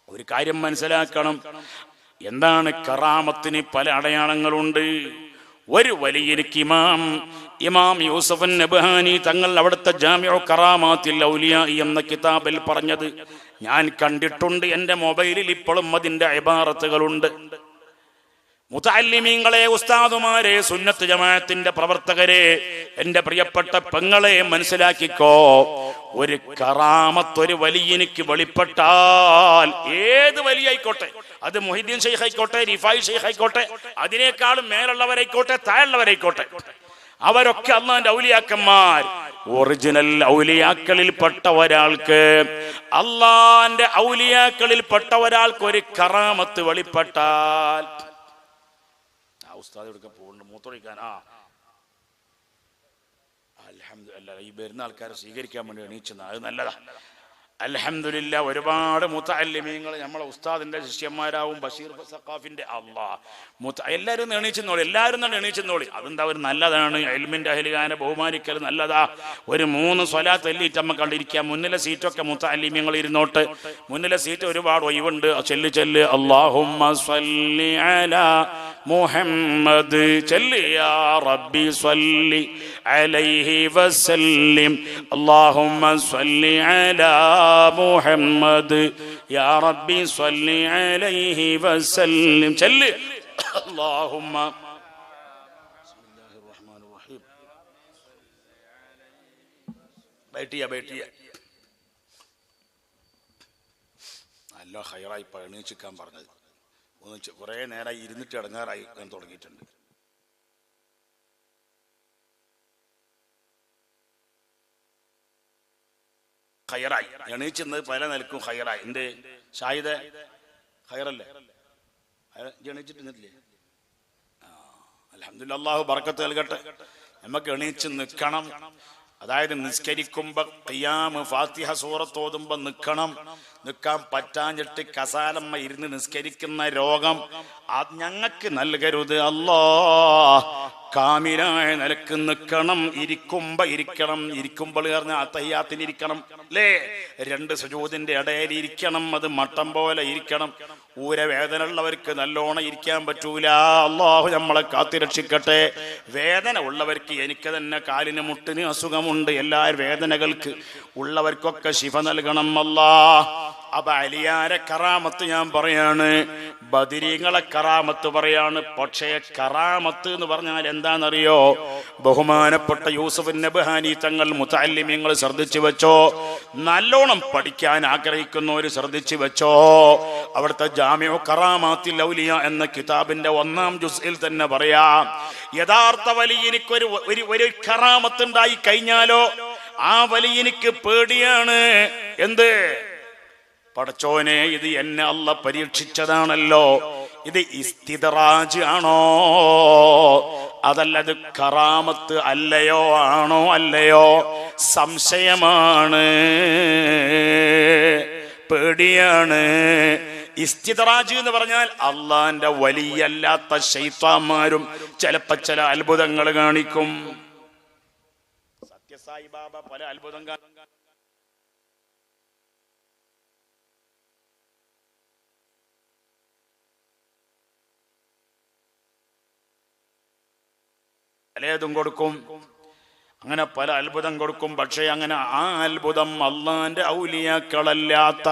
ഒരു കാര്യം മനസ്സിലാക്കണം. എന്താണ് കറാമത്തിന്? പല അടയാളങ്ങളുണ്ട്. ഒരു വലിയനിക്ക് ഇമാം ഇമാം യൂസുഫ് നബ്ഹാനി തങ്ങൾ അവിടുത്തെ ജാമിഉ കറാമാത്തിൽ ഔലിയ എന്ന കിതാബിൽ പറഞ്ഞത് ഞാൻ കണ്ടിട്ടുണ്ട്. എൻ്റെ മൊബൈലിൽ ഇപ്പോഴും അതിൻ്റെ ഇബാറത്തുകളുണ്ട്. മുതഅല്ലിമീങ്ങളെ, ഉസ്താദുമാരെ, സുന്നത്ത് ജമാഅത്തിന്റെ പ്രവർത്തകരെ, എൻ്റെ പ്രിയപ്പെട്ട പെങ്ങളെ, മനസ്സിലാക്കിക്കോ, ഒരു കറാമത്ത് ഒരു വലിയനിക്ക് വെളിപ്പെട്ടാൽ, ഏത് വലിയ ആയിക്കോട്ടെ, അത് മുഹിദ്ദീൻ ശൈഖ് ആയിക്കോട്ടെ, റിഫായി ശൈഖ് ആയിക്കോട്ടെ, അതിനേക്കാളും മേലുള്ളവരായിക്കോട്ടെ, താഴെയുള്ളവരായിക്കോട്ടെ, അവരൊക്കെ അല്ലാഹുവിന്റെ ഔലിയാക്കന്മാർ. ഒറിജിനൽ ഔലിയാക്കളിൽ പെട്ട ഒരാൾക്ക്, അല്ലാഹുവിന്റെ ഔലിയാക്കളിൽ പെട്ട ഒരാൾക്ക് ഒരു കറാമത്ത് വെളിപ്പെട്ടാൽ, ഉസ്താദ് എടുക്ക പോകുന്നുണ്ട് മൂത്തൊഴിക്കാൻ. അൽഹംദുലില്ലാ, ഈ വരുന്ന ആൾക്കാരെ സ്വീകരിക്കാൻ വേണ്ടി എണീച്ചത് അത് നല്ലതാ. അൽഹംദുലില്ലാ, ഒരുപാട് മുതഅല്ലിമീങ്ങൾ നമ്മളെ ഉസ്താദിന്റെ ശിഷ്യന്മാരാവും. ബഷീർ സഖാഫിന്റെ എല്ലാവരും എണീച്ചെന്നോളി, എല്ലാവരും തന്നെ എണീച്ചെന്നോളി. അതെന്താ, ഒരു നല്ലതാണ്. ഇൽമിന്റെ അഹ്ലുകാരെ ബഹുമാനിക്കൽ നല്ലതാ. ഒരു 3 സ്വലാത്ത് എല്ലിട്ട് നമ്മ കണ്ടിരിക്കാം. മുന്നിലെ സീറ്റൊക്കെ മുതഅല്ലിമീങ്ങൾ ഇരുന്നോട്ട്. മുന്നിലെ സീറ്റ് ഒരുപാട് ഒഴിവുണ്ട്. ചെല്ല് അല്ലാഹുമ്മ സ്വല്ലി അലാ മുഹമ്മദ്, ചെല്ല് യാ റബ്ബി സ്വല്ലി അലൈഹി വസല്ലിം, അല്ലാഹുമ്മ സ്വല്ലി അലാ മുഹമ്മദ് യാ റബ്ബി സ്വല്ലി അലൈഹി വസല്ലിം, ചെല്ല് അല്ലാഹുമ്മ. ബിസ്മില്ലാഹിർ റഹ്മാനിർ റഹീം. ബൈഠിയ നല്ല ഖൈറായി എണീച്ചിക്കാൻ പറഞ്ഞത്. കുറേ നേരമായി ഇരുന്നിട്ട് ഇടങ്ങാറായി തുടങ്ങിയിട്ടുണ്ട്. ഖൈറായി എണീച്ചെന്നത് പല നിലക്കും ഖൈറായി. എന്ത് ഷാഹിദ ഖൈറല്ലേ, എണീച്ചിട്ടില്ലേ? അൽഹംദുലില്ലാ, അല്ലാഹു ബർക്കത്ത് നൽകട്ടെ. നമുക്ക് എണീച്ച് നിൽക്കണം. അതായത് നിസ്കരിക്കുമ്പോ ഖിയാം, ഫാത്തിഹ സൂറത്ത് ഓതുമ്പോ നിൽക്കാൻ പറ്റാഞ്ഞിട്ട് കസാലമ്മ ഇരുന്ന് നിസ്കരിക്കുന്ന രോഗം ഞങ്ങൾക്ക് നൽകരുത് അല്ലാഹ്. കാമിലായ നിലക്ക് നിൽക്കണം. ഇരിക്കുമ്പോൾ അത്തഹിയ്യാത്തിന് ഇരിക്കണം അല്ലേ? 2 സുജൂദിന്റെ ഇടയിൽ ഇരിക്കണം. അത് മട്ടം പോലെ ഇരിക്കണം. ഊരവേദന ഉള്ളവർക്ക് നല്ലോണം ഇരിക്കാൻ പറ്റൂല. അല്ലാഹു നമ്മളെ കാത്തിരക്ഷിക്കട്ടെ. വേദന ഉള്ളവർക്ക്, എനിക്ക് തന്നെ കാലിന് മുട്ടിന് അസുഖമുണ്ട്, എല്ലാ വേദനകൾക്ക് ഉള്ളവർക്കൊക്കെ ശിഫ നൽകണം അല്ലാഹ്. അപ്പൊ അലിയാരെ കറാമത്ത് ഞാൻ പറയാണ്, ബദരീങ്ങളെ കറാമത്ത് പറയാണ്. പക്ഷേ കറാമത്ത് എന്ന് പറഞ്ഞാൽ എന്താണെന്നറിയോ? ബഹുമാനപ്പെട്ട യൂസുഫ് നബ്ഹാനി തങ്ങൾ മുതഅല്ലിമീങ്ങൾ ശ്രദ്ധിച്ചു വെച്ചോ, നല്ലോണം പഠിക്കാൻ ആഗ്രഹിക്കുന്നവർ ശ്രദ്ധിച്ചു വെച്ചോ. അവിടുത്തെ ജാമിഉ കറാമാത്തിൽ ഔലിയ എന്ന കിതാബിന്റെ 1-ാം ജുസ്ഇൽ തന്നെ പറയാം, യഥാർത്ഥ വലിയനിക്ക് ഒരു കറാമത്ത് ഉണ്ടായി കഴിഞ്ഞാലോ ആ വലിയനിക്ക് പേടിയാണ്. എന്ത്? പടച്ചോനെ, ഇത് എന്നെ അല്ലാഹ് പരീക്ഷിച്ചതാണല്ലോ, ഇത് ഇസ്തിദ്റാജ് ആണോ അതല്ലത് കറാമത്ത് അല്ലയോ? ആണോ അല്ലയോ? സംശയമാണ്, പേടിയാണ്. ഇസ്തിദ്റാജ് എന്ന് പറഞ്ഞാൽ അള്ളാന്റെ വലിയല്ലാത്ത ശൈത്താന്മാരും ചിലപ്പോ ചില അത്ഭുതങ്ങൾ കാണിക്കും. സത്യസായി ബാബ പല അത്ഭുതം പലതും കൊടുക്കും, അങ്ങനെ പല അത്ഭുതം കൊടുക്കും. പക്ഷെ അങ്ങനെ ആ അത്ഭുതം അള്ളാന്റെ ഔലിയാക്കളല്ലാത്ത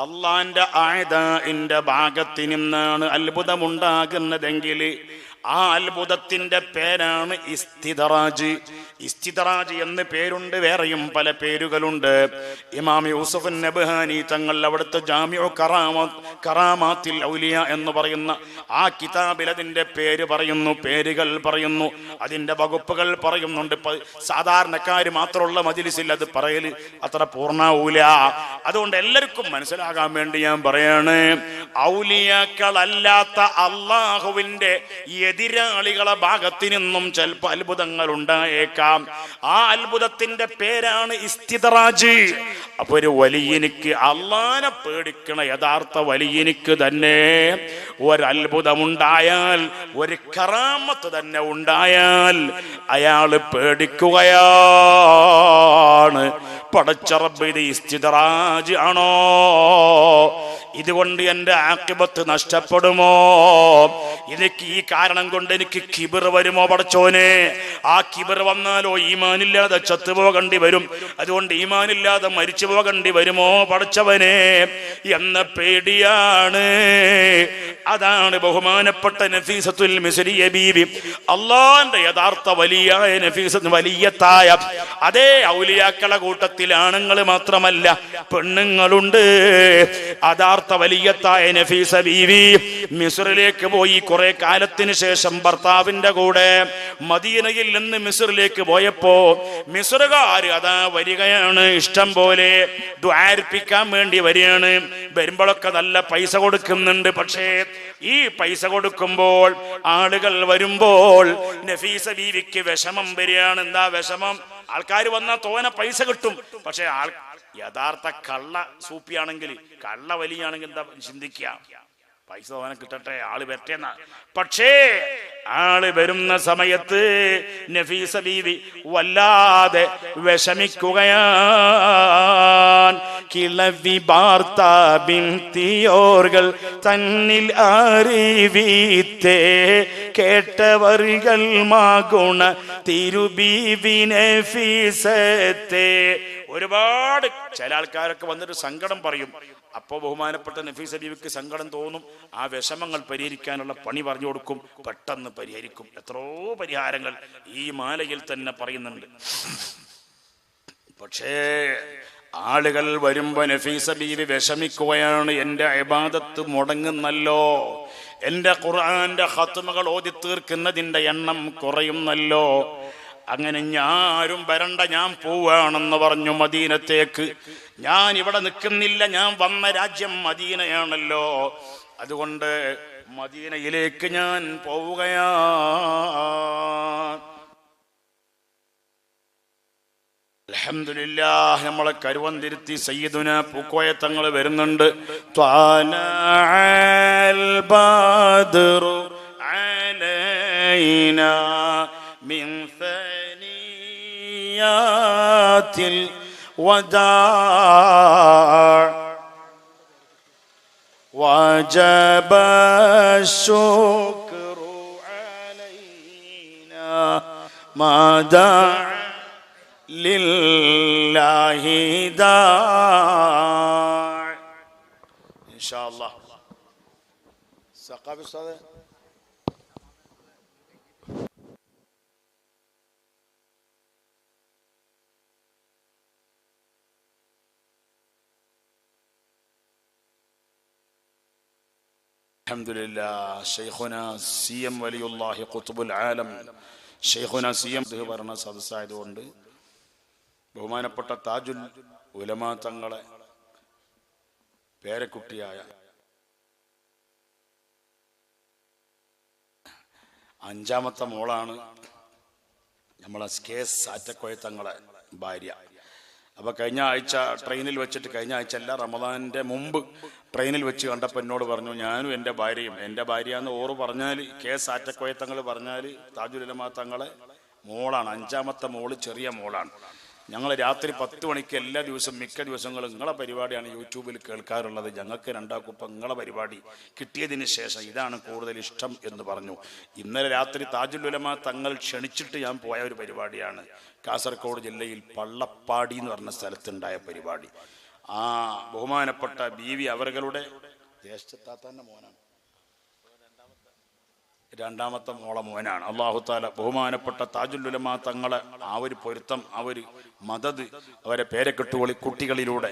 അള്ളാന്റെ ആയതാന്റെ ഭാഗത്ത് നിന്നാണ് അത്ഭുതമുണ്ടാകുന്നതെങ്കിൽ ആ അത്ഭുതത്തിന്റെ പേരാണ് ഇസ്തിദ്റാജ്. ഇസ്തിദ്റാജ് എന്ന് പേരുണ്ട്, വേറെയും പല പേരുകളുണ്ട്. ഇമാം യൂസുഫ് നബ്ഹാനി തങ്ങൾ അവിടുത്തെ ജാമിഉ കറാമാത്തിൽ ഔലിയ എന്ന് പറയുന്ന ആ കിതാബിൽ അതിന്റെ പേരുകൾ പറയുന്നു, അതിന്റെ വകുപ്പുകൾ പറയുന്നുണ്ട്. സാധാരണക്കാര് മാത്രമുള്ള മജ്ലിസിൽ അത് പറയൽ അത്ര പൂർണ്ണാവൂല. അതുകൊണ്ട് എല്ലാവർക്കും മനസ്സിലാകാൻ വേണ്ടി ഞാൻ പറയാണ്, ഔലിയാക്കളല്ലാത്ത അള്ളാഹുവിന്റെ എതിരാളികളെ ഭാഗത്തു നിന്നും ചിലപ്പോൾ അത്ഭുതങ്ങൾ ഉണ്ടായേക്കാം. ആ അത്ഭുതത്തിന്റെ പേരാണ് ഇസ്തിദ്റാജ്. അപ്പൊ ഒരു വലിയനിക്ക്, അള്ളാനെ പേടിക്കണ യഥാർത്ഥ വലിയനിക്ക് തന്നെ ഒരത്ഭുതമുണ്ടായാൽ, ഒരു കറാമത്ത് തന്നെ ഉണ്ടായാൽ അയാള് പേടിക്കുകയാണ്. പടച്ച റബ്ബ്, ഇത് ഇസ്തിദ്റാജ് ആണോ? ഇതുകൊണ്ട് എൻ്റെ ആഖിബത്ത് നഷ്ടപ്പെടുമോ? എനിക്ക് ഈ കാരണം കൊണ്ട് എനിക്ക് കിബിർ വരുമോ പടച്ചോനെ? ആ കിബിർ വന്നാലോ ഈമാനില്ലാതെ ചത്തുപോകേണ്ടി വരും. അതുകൊണ്ട് ഈമാനില്ലാതെ മരിച്ചു പോകേണ്ടി വരുമോ പടച്ചവനെ എന്ന പേടിയാണ്. അതാണ് ബഹുമാനപ്പെട്ട നഫീസത്തുൽ മിസ്രിയ ബീവി, അള്ളാന്റെ യഥാർത്ഥ വലിയായ നഫീസത്ത്, വലിയത്തായ അതേ ഔലിയാക്കളെ കൂട്ടത്തിൽ ആണുങ്ങൾ മാത്രമല്ല പെണ്ണുങ്ങളുണ്ട്. യഥാർത്ഥ വലിയത്തായ നഫീസ ബീവി മിസ്റിലേക്ക് പോയി. കുറെ കാലത്തിന് ശേഷം ഭർത്താവിന്റെ കൂടെ മദീനയിൽ നിന്ന് മിസ്റിലേക്ക് പോയപ്പോ മിസ്റുകാര് അതാ വരികയാണ്, ഇഷ്ടം പോലെ ദ്വാരിപ്പിക്കാൻ വേണ്ടി വരികയാണ്. വരുമ്പോഴൊക്കെ നല്ല പൈസ കൊടുക്കുന്നുണ്ട്. പക്ഷേ ഈ പൈസ കൊടുക്കുമ്പോൾ ആളുകൾ വരുമ്പോൾ നഫീസ ബീവിക്ക് വിഷമം വരികയാണ്. എന്താ വിഷമം? ആൾക്കാർ വന്നാൽ തോനെ പൈസ കിട്ടും. പക്ഷെ യഥാർത്ഥ കള്ള സൂപ്പിയാണെങ്കിൽ, കള്ള വലിയാണെങ്കിൽ എന്താ ചിന്തിക്കുക? പൈസ തോനെ കിട്ടട്ടെ, ആള് വരട്ടെന്ന. പക്ഷേ ആള് വരുന്ന സമയത്ത് നഫീസ ബീവി വല്ലാതെ വിഷമിക്കുകയാണ്. കിളവി വാർത്ത ബിന്തിയോർകൾ തന്നിൽ അറിവിത്തേ കേട്ടവർകൾ മാഗുണ തിരുബീവി നഫീസത്തെ. ഒരുപാട് ചില ആൾക്കാരൊക്കെ വന്നിട്ട് സങ്കടം പറയും. അപ്പോൾ ബഹുമാനപ്പെട്ട നഫീസ ബീവിക്ക് സങ്കടം തോന്നും. ആ വിഷമങ്ങൾ പരിഹരിക്കാനുള്ള പണി പറഞ്ഞു കൊടുക്കും, പെട്ടെന്ന് പരിഹരിക്കും. എത്രയോ പരിഹാരങ്ങൾ ഈ മാലയിൽ തന്നെ പറയുന്നുണ്ട്. പക്ഷേ ആളുകൾ വരുമ്പോ നഫീസ ബീവി വിഷമിക്കുകയാണ്. എന്റെ ഇബാദത്ത് മുടങ്ങുന്നല്ലോ, എന്റെ ഖുർആന്റെ ഖത്മകൾ ഓതി തീർക്കുന്നതിന്റെ എണ്ണം കുറയുന്നല്ലോ. അങ്ങനെ ഞാനും വരണ്ട, ഞാൻ പോവാണെന്ന് പറഞ്ഞു മദീനത്തേക്ക്. ഞാൻ ഇവിടെ നിൽക്കുന്നില്ല, ഞാൻ വന്ന രാജ്യം മദീനയാണല്ലോ, അതുകൊണ്ട് മദീനയിലേക്ക് ഞാൻ പോവുകയാണ്. അൽഹംദുലില്ലാഹ്, നമ്മളെ കരുവന്തിരുത്തി സയ്യിദുന പൂക്കോയ തങ്ങൾ വരുന്നുണ്ട്. ത്വാലഅൽ ബദ്റു അലൈനാ മിൻ സനിയാത്തിൽ വദാഅ വജബ ശുക്റു അലൈനാ മാദാ ലില്ലാഹി ദാഅ. ഇൻഷാ അല്ലാഹ് സഖാഫി ഉസ്താദ് അൽഹംദുലില്ലാഹ്. ശൈഖുനാ സിഎം വലിയുല്ലാഹി ഖുത്ബുൽ ആലം ശൈഖുനാ സിഎം പറഞ്ഞ സദസ്സായതുകൊണ്ട് ബഹുമാനപ്പെട്ട താജുൽ ഉലമാ തങ്ങളെ പേരക്കുട്ടിയായ അഞ്ചാമത്തെ മോളാണ് നമ്മളെ കെ സാറ്റക്കോയ തങ്ങളെ ഭാര്യ. അപ്പൊ കഴിഞ്ഞ ആഴ്ച ട്രെയിനിൽ വെച്ചിട്ട്, കഴിഞ്ഞ ആഴ്ച അല്ല, റമദാനിന്റെ മുമ്പ് ട്രെയിനിൽ വെച്ച് കണ്ടപ്പോൾ എന്നോട് പറഞ്ഞു, ഞാനും എൻ്റെ ഭാര്യയും, എൻ്റെ ഭാര്യ എന്ന് ഓറ് പറഞ്ഞാൽ കെ സാറ്റക്കോയ തങ്ങൾ പറഞ്ഞാൽ താജുൽ ഉലമാ തങ്ങളെ മോളാണ്, അഞ്ചാമത്തെ മോള്, ചെറിയ മോളാണ്. ഞങ്ങൾ രാത്രി 10 മണിക്ക് എല്ലാ ദിവസവും മിക്ക ദിവസങ്ങളും നിങ്ങളെ പരിപാടിയാണ് യൂട്യൂബിൽ കേൾക്കാറുള്ളത്. ഞങ്ങൾക്ക് രണ്ടാക്കുപ്പം നിങ്ങളെ പരിപാടി കിട്ടിയതിന് ശേഷം ഇതാണ് കൂടുതൽ ഇഷ്ടം എന്ന് പറഞ്ഞു. ഇന്നലെ രാത്രി താജുൽ ഉലമാ തങ്ങൾ ക്ഷണിച്ചിട്ട് ഞാൻ പോയ ഒരു പരിപാടിയാണ്. കാസർഗോഡ് ജില്ലയിൽ പള്ളപ്പാടി എന്ന് പറഞ്ഞ സ്ഥലത്തുണ്ടായ പരിപാടി. ആ ബഹുമാനപ്പെട്ട ബീവി അവരുടെ ജ്യേഷ്ഠത്താത്താൻ്റെ മോനാണ്, രണ്ടാമത്തെ മോളെ മോനാണ്. അല്ലാഹു തആല ബഹുമാനപ്പെട്ട താജുൽ ഉലമാ തങ്ങളെ ആ ഒരു പൊരുത്തം, ആ ഒരു മദദ് അവരെ കുട്ടികളിലൂടെ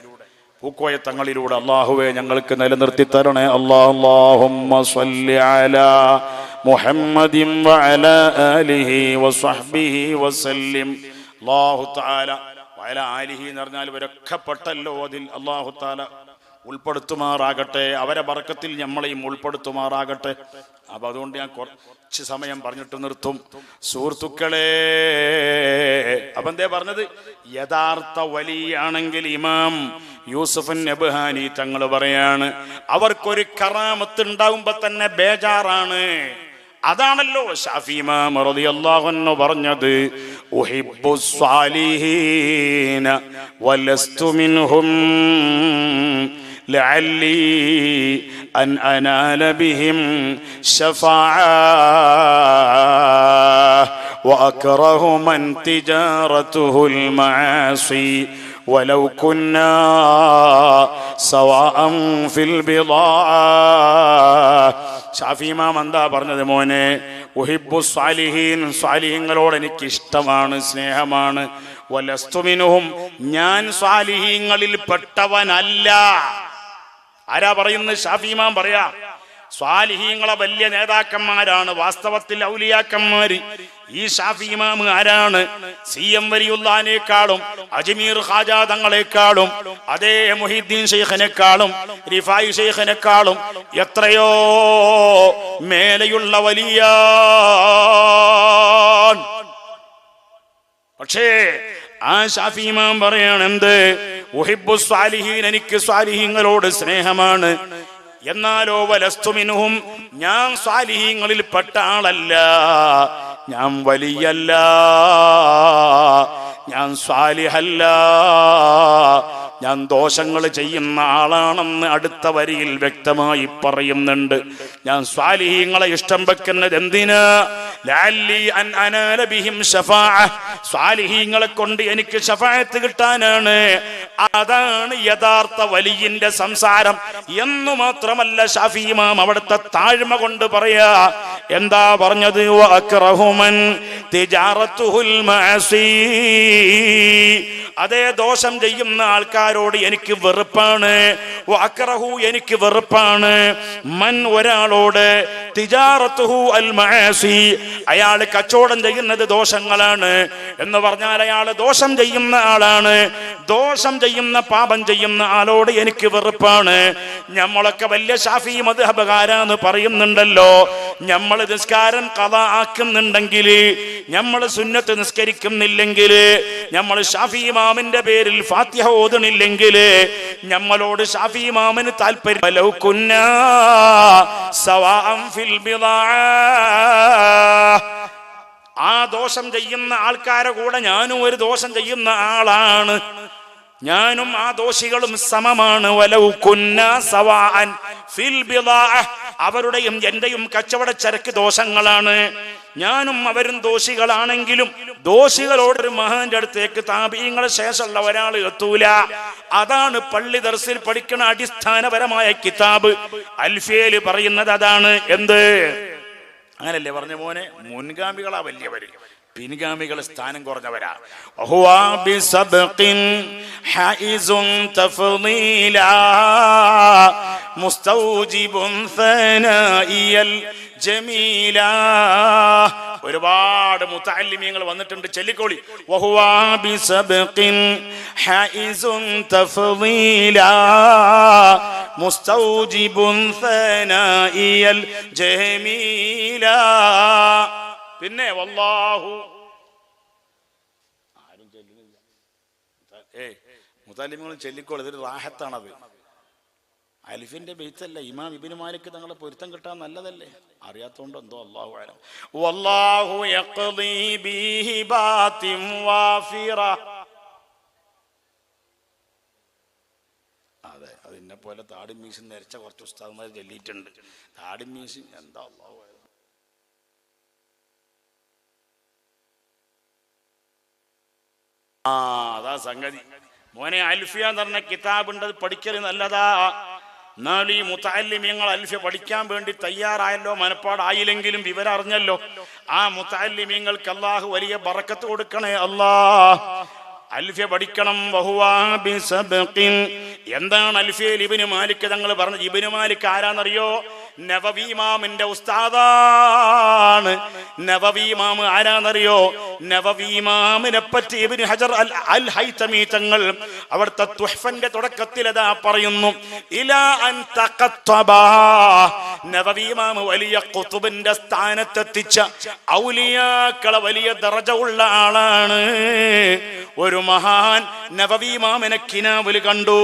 പൂക്കോയ തങ്ങളിലൂടെ അല്ലാഹുവേ ഞങ്ങൾക്ക് നിലനിർത്തി തരണേ. അല്ലാഹുമ്മ സ്വല്ലി അലാ മുഹമ്മദിൻ വഅലാ ആലിഹി വസ്വഹ്ബിഹി വസല്ലിം. അല്ലാഹു തആല വഅലാ ആലിഹി എന്ന് പറഞ്ഞാൽ ഇവരൊക്കെ പെട്ടല്ലോ, അതിൽ അല്ലാഹു തആല ഉൾപ്പെടുത്തുമാറാകട്ടെ. അവരെ ബർക്കത്തിൽ നമ്മളെയും ഉൾപ്പെടുത്തുമാറാകട്ടെ. അപ്പൊ അതുകൊണ്ട് ഞാൻ കുറച്ച് സമയം പറഞ്ഞിട്ട് നിർത്തും. സുഹൃത്തുക്കളെ, അപ്പൊ എന്തേ പറഞ്ഞത്? യഥാർത്ഥ വലിയാണെങ്കിൽ ഇമാം യൂസുഫ് നബ്ഹാനി തങ്ങൾ പറയാണ്, അവർക്കൊരു കറാമത്ത് ഉണ്ടാകുമ്പോ തന്നെ ബേജാറാണ്. അതാണല്ലോ ശാഫി ഇമാം റളിയല്ലാഹു അൻഹു പറഞ്ഞത്, ഉഹിബ്ബുസ് സാലിഹീന വലസ്തു മിൻഹും ലഅല്ലി അൻ അനാല ബിഹിം ശഫാഅ വഅക്റഹു മൻ തിജാറതുഹുൽ മആസി വലൗ കുന്നാ സവാഅൻ ഫിൽ ബിദാഅ. ഷാഫി ഇമാം എന്താ പറഞ്ഞത്? മോനെ, ഉഹിബ്ബു സ്വാലിഹീൻ, സ്വാലിഹീങ്ങളോട് എനിക്ക് ഇഷ്ടമാണ്, സ്നേഹമാണ്. വലസ്തു മിൻഹും, ഞാൻ സ്വാലിഹീങ്ങളിൽ പെട്ടവനല്ല. ആരാ പറയുന്നത്? ഷാഫി ഇമാം പറയാ. സ്വാലിഹീങ്ങളെ വലിയ നേതാക്കന്മാരാണ് വാസ്തവത്തിൽ ഔലിയാക്കന്മാര്. ഈ ഷാഫി ഇമാം ആരാണ്? CM വലിയുള്ളാഹിനേക്കാളും അജ്മീർ ഖാജാ തങ്ങളെക്കാളും അതേ മുഹീദ്ദീൻ ശൈഖിനെക്കാളും റിഫായി ശൈഖിനെക്കാളും എത്രയോ മേലെയുള്ള വലിയാൻ. പക്ഷേ ആ ഷാഫി ഇമാം പറയാണ് എന്ത്? ഉഹിബ്ബു സ്വാലിഹീൻ, എനിക്ക് സ്വാലിഹീങ്ങളോട് സ്നേഹമാണ്. എന്നാലോ വലസ്തു മിൻഹും, ഞാൻ സ്വാലിഹീങ്ങളിൽ പെട്ട ആളല്ല, ഞാൻ വലിയല്ല, ഞാൻ സ്വാലിഹല്ല, ഞാൻ ദോഷങ്ങൾ ചെയ്യുന്ന ആളാണെന്ന് അടുത്ത വരിയിൽ വ്യക്തമായി പറയുന്നുണ്ട്. ഞാൻ സ്വാലിഹീങ്ങളെ ഇഷ്ടം വെക്കുന്നത് എന്തിനാ? ലഅല്ലി അൻ അനാല ബിഹിം ശഫാഅ, സ്വാലിഹീങ്ങളെ കൊണ്ട് എനിക്ക് ശഫാഅത്ത് കിട്ടാനാണ്. അതാണ് യഥാർത്ഥ വലിയിന്റെ സംസാരം എന്നു മാത്രമല്ല ഷാഫി ഇമാം അവിടുത്തെ താഴ്മ കൊണ്ട് പറയാ. എന്താ പറഞ്ഞത്? വഅക്റഹു മൻ തിജാറതുഹുൽ മഅസി, അതേ ദോഷം ചെയ്യുന്ന ആൾക്കാരോട് എനിക്ക് വെറുപ്പാണ്. വഅക്റഹു, എനിക്ക് വെറുപ്പാണ്. മൻ, ഒരാളോട്, തിജാറതുഹു അൽ മഅസി, അയാൾ കച്ചവടം ചെയ്യുന്നത് ദോഷങ്ങളാണ് എന്ന് പറഞ്ഞാൽ അയാൾ ദോഷം ചെയ്യുന്ന ആളാണ്. ദോഷം ചെയ്യുന്ന, പാപം ചെയ്യുന്ന ആളോട് എനിക്ക് വെറുപ്പാണ്. നമ്മളൊക്കെ വലിയ ഷാഫി മദ്ഹബുകാരാന്ന് പറയുന്നുണ്ടല്ലോ. നമ്മൾ നിസ്കാരം ഖളാ ആക്കുന്നുണ്ടെങ്കിൽ, നമ്മൾ സുന്നത്ത് നിസ്കരിക്കുന്നില്ലെങ്കിൽ, നമ്മൾ ഷാഫി ഇമാമിന്റെ പേരിൽ ഫാത്തിഹ ഓതണില്ലെങ്കിൽ നമ്മളോട് ഷാഫി ഇമാമിന് താല്പര്യം. ലൗ കുന്നാ സവാഅൻ ഫിൽ ബിദാഅ, ആ ദോഷം ചെയ്യുന്ന ആൾക്കാരെ കൂടെ ഞാനും ഒരു ദോഷം ചെയ്യുന്ന ആളാണ്, ഞാനും ആ ദോഷികളും സമമാണ്. വലൗ കുന്നാ സവാഅൻ ഫിൽ ബിദാഅ, അവരുടെയും എന്റെയും കച്ചവട ചരക്ക് ദോഷങ്ങളാണ്. ഞാനും അവരും ദോഷികളാണെങ്കിലും ദോഷികളോടൊരു മഹാന്റെ അടുത്തേക്ക് താബീങ്ങളെ ശേഷമുള്ള ഒരാൾ എത്തൂല. അതാണ് പള്ളി ദർസിൽ പഠിക്കുന്ന അടിസ്ഥാനപരമായ കിതാബ് അൽഫിയയിൽ പറയുന്നത്. അതാണ് എന്ത്? അങ്ങനല്ലേ പറഞ്ഞ മോനെ? മുൻഗാമികളാ വലിയവര്, പിൻഗാമികൾ സ്ഥാനം കുറഞ്ഞവരാ. ഒരുപാട് മുതഅല്ലിമീങ്ങൾ വന്നിട്ടുണ്ട്, ചൊല്ലിക്കോളി. വഹുവാ ബിസബ്ഖിൻ ഹൈസുൻ തഫ്ളീലാ മുസ്തൗജിബുൻ സനാഇയൽ ജമീലാ. പിന്നെ വല്ലാഹു, ആരും ചൊല്ലുന്നില്ല. മുതഅല്ലിമീങ്ങൾ ചൊല്ലിക്കോളി, ഇതൊരു റാഹത്താണത്. അലിഫിന്റെ ബെയ്ത്തല്ല, ഇമാം ഇബ്നു മാലിക് തങ്ങളെ പൊരുത്തം കിട്ടാൻ നല്ലതല്ലേ? അറിയാത്തോണ്ട് എന്തോ. അല്ലാഹു അലം. വല്ലാഹു യഖ്ദി ബിഹിബാതിൻ വാഫിറ. അതെ, അതിനെ പോലെ താടി മീശൻ നരച്ച കുറച്ച് ഉസ്താദ്മാർ ചൊല്ലിയിട്ടുണ്ട്. താടി മീശൻ എന്താ അല്ലാഹു അലം. അതാ സംഗതി മോനെ. അൽഫിയ എന്ന് പറഞ്ഞ കിതാബുണ്ട്, പഠിക്കൽ നല്ലതാ. എന്നാൽ ഈ മുതഅല്ലിമീങ്ങൾ അൽഫിയ പഠിക്കാൻ വേണ്ടി തയ്യാറായല്ലോ, മനപ്പാടായില്ലെങ്കിലും വിവരം അറിഞ്ഞല്ലോ. ആ മുതഅല്ലിമീങ്ങൾക്ക് അല്ലാഹു വലിയ ബറക്കത്ത് കൊടുക്കണേ അല്ലാഹ്. അൽഫിയ പഠിക്കണം. വഹുവാ ബിസബ്ഖിൻ, എന്താണ് അൽഫിയയിൽ ഇബ്നു മാലിക് തങ്ങൾ പറഞ്ഞത്? ഇബ്നു മാലിക് ആരാന്നറിയോ? നവവി ഇമാമിന്റെ ഉസ്താദാണ്. നവവി ഇമാം ആരാന്നറിയോ? നവവി ഇമാമിനെ പറ്റി ഇബ്നു ഹജർ അൽ ഹൈതമി തങ്ങൾ അവിടുത്തെ തുഹ്ഫന്റെ തുടക്കത്തിൽ അതാ പറയുന്നു, ഇലാ അൻ തഖത്തബാ. നവവി ഇമാം വലിയ ഖുതുബിന്റെ സ്ഥാനത്തെത്തിച്ച ഔലിയാക്കളെ വലിയ ദറജ ഉള്ള ആളാണ്. ഒരു മഹാൻ നവവി ഇമാമിനെ കിനാവിൽ കണ്ടു.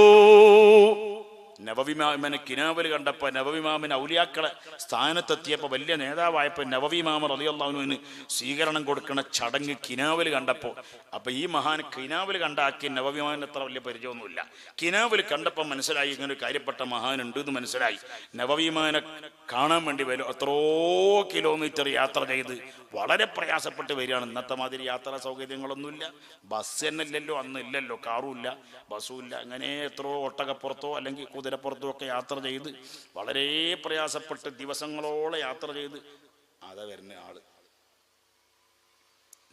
നബവിമാമനെ കിനാവൽ കണ്ടപ്പോൾ നബവിമാമൻ ഔലിയാക്കളെ സ്ഥാനത്തെത്തിയപ്പോൾ വലിയ നേതാവായപ്പോൾ നബവിമാമ റളിയല്ലാഹു അൻഹുവിന് സ്വീകരണം കൊടുക്കുന്ന ചടങ്ങ് കിനാവൽ കണ്ടപ്പോൾ അപ്പോൾ ഈ മഹാൻ കിനാവൽ കണ്ടാക്കി നബവിമാമന് അത്ര വലിയ പരിചയമൊന്നുമില്ല. കിനാവൽ കണ്ടപ്പോൾ മനസ്സിലായി ഇങ്ങനെ ഒരു കാര്യപ്പെട്ട മഹാൻ ഉണ്ട് എന്ന് മനസ്സിലായി. നബവിമാനെ കാണാൻ വേണ്ടി വരും എത്രയോ കിലോമീറ്റർ യാത്ര ചെയ്ത് വളരെ പ്രയാസപ്പെട്ട് വരികയാണ്. ഇന്നത്തെ മാതിരി യാത്രാ സൗകര്യങ്ങളൊന്നുമില്ല, ബസ് തന്നെ ഇല്ലല്ലോ, അന്ന് ഇല്ലല്ലോ, കാറും ഇല്ല, ബസ്സും ഇല്ല. അങ്ങനെ എത്രയോ ഒട്ടകപ്പുറത്തോ അല്ലെങ്കിൽ കുതിരപ്പുറത്തോ ഒക്കെ യാത്ര ചെയ്ത് വളരെ പ്രയാസപ്പെട്ട് ദിവസങ്ങളോളം യാത്ര ചെയ്ത് അതാ വരുന്ന ആള്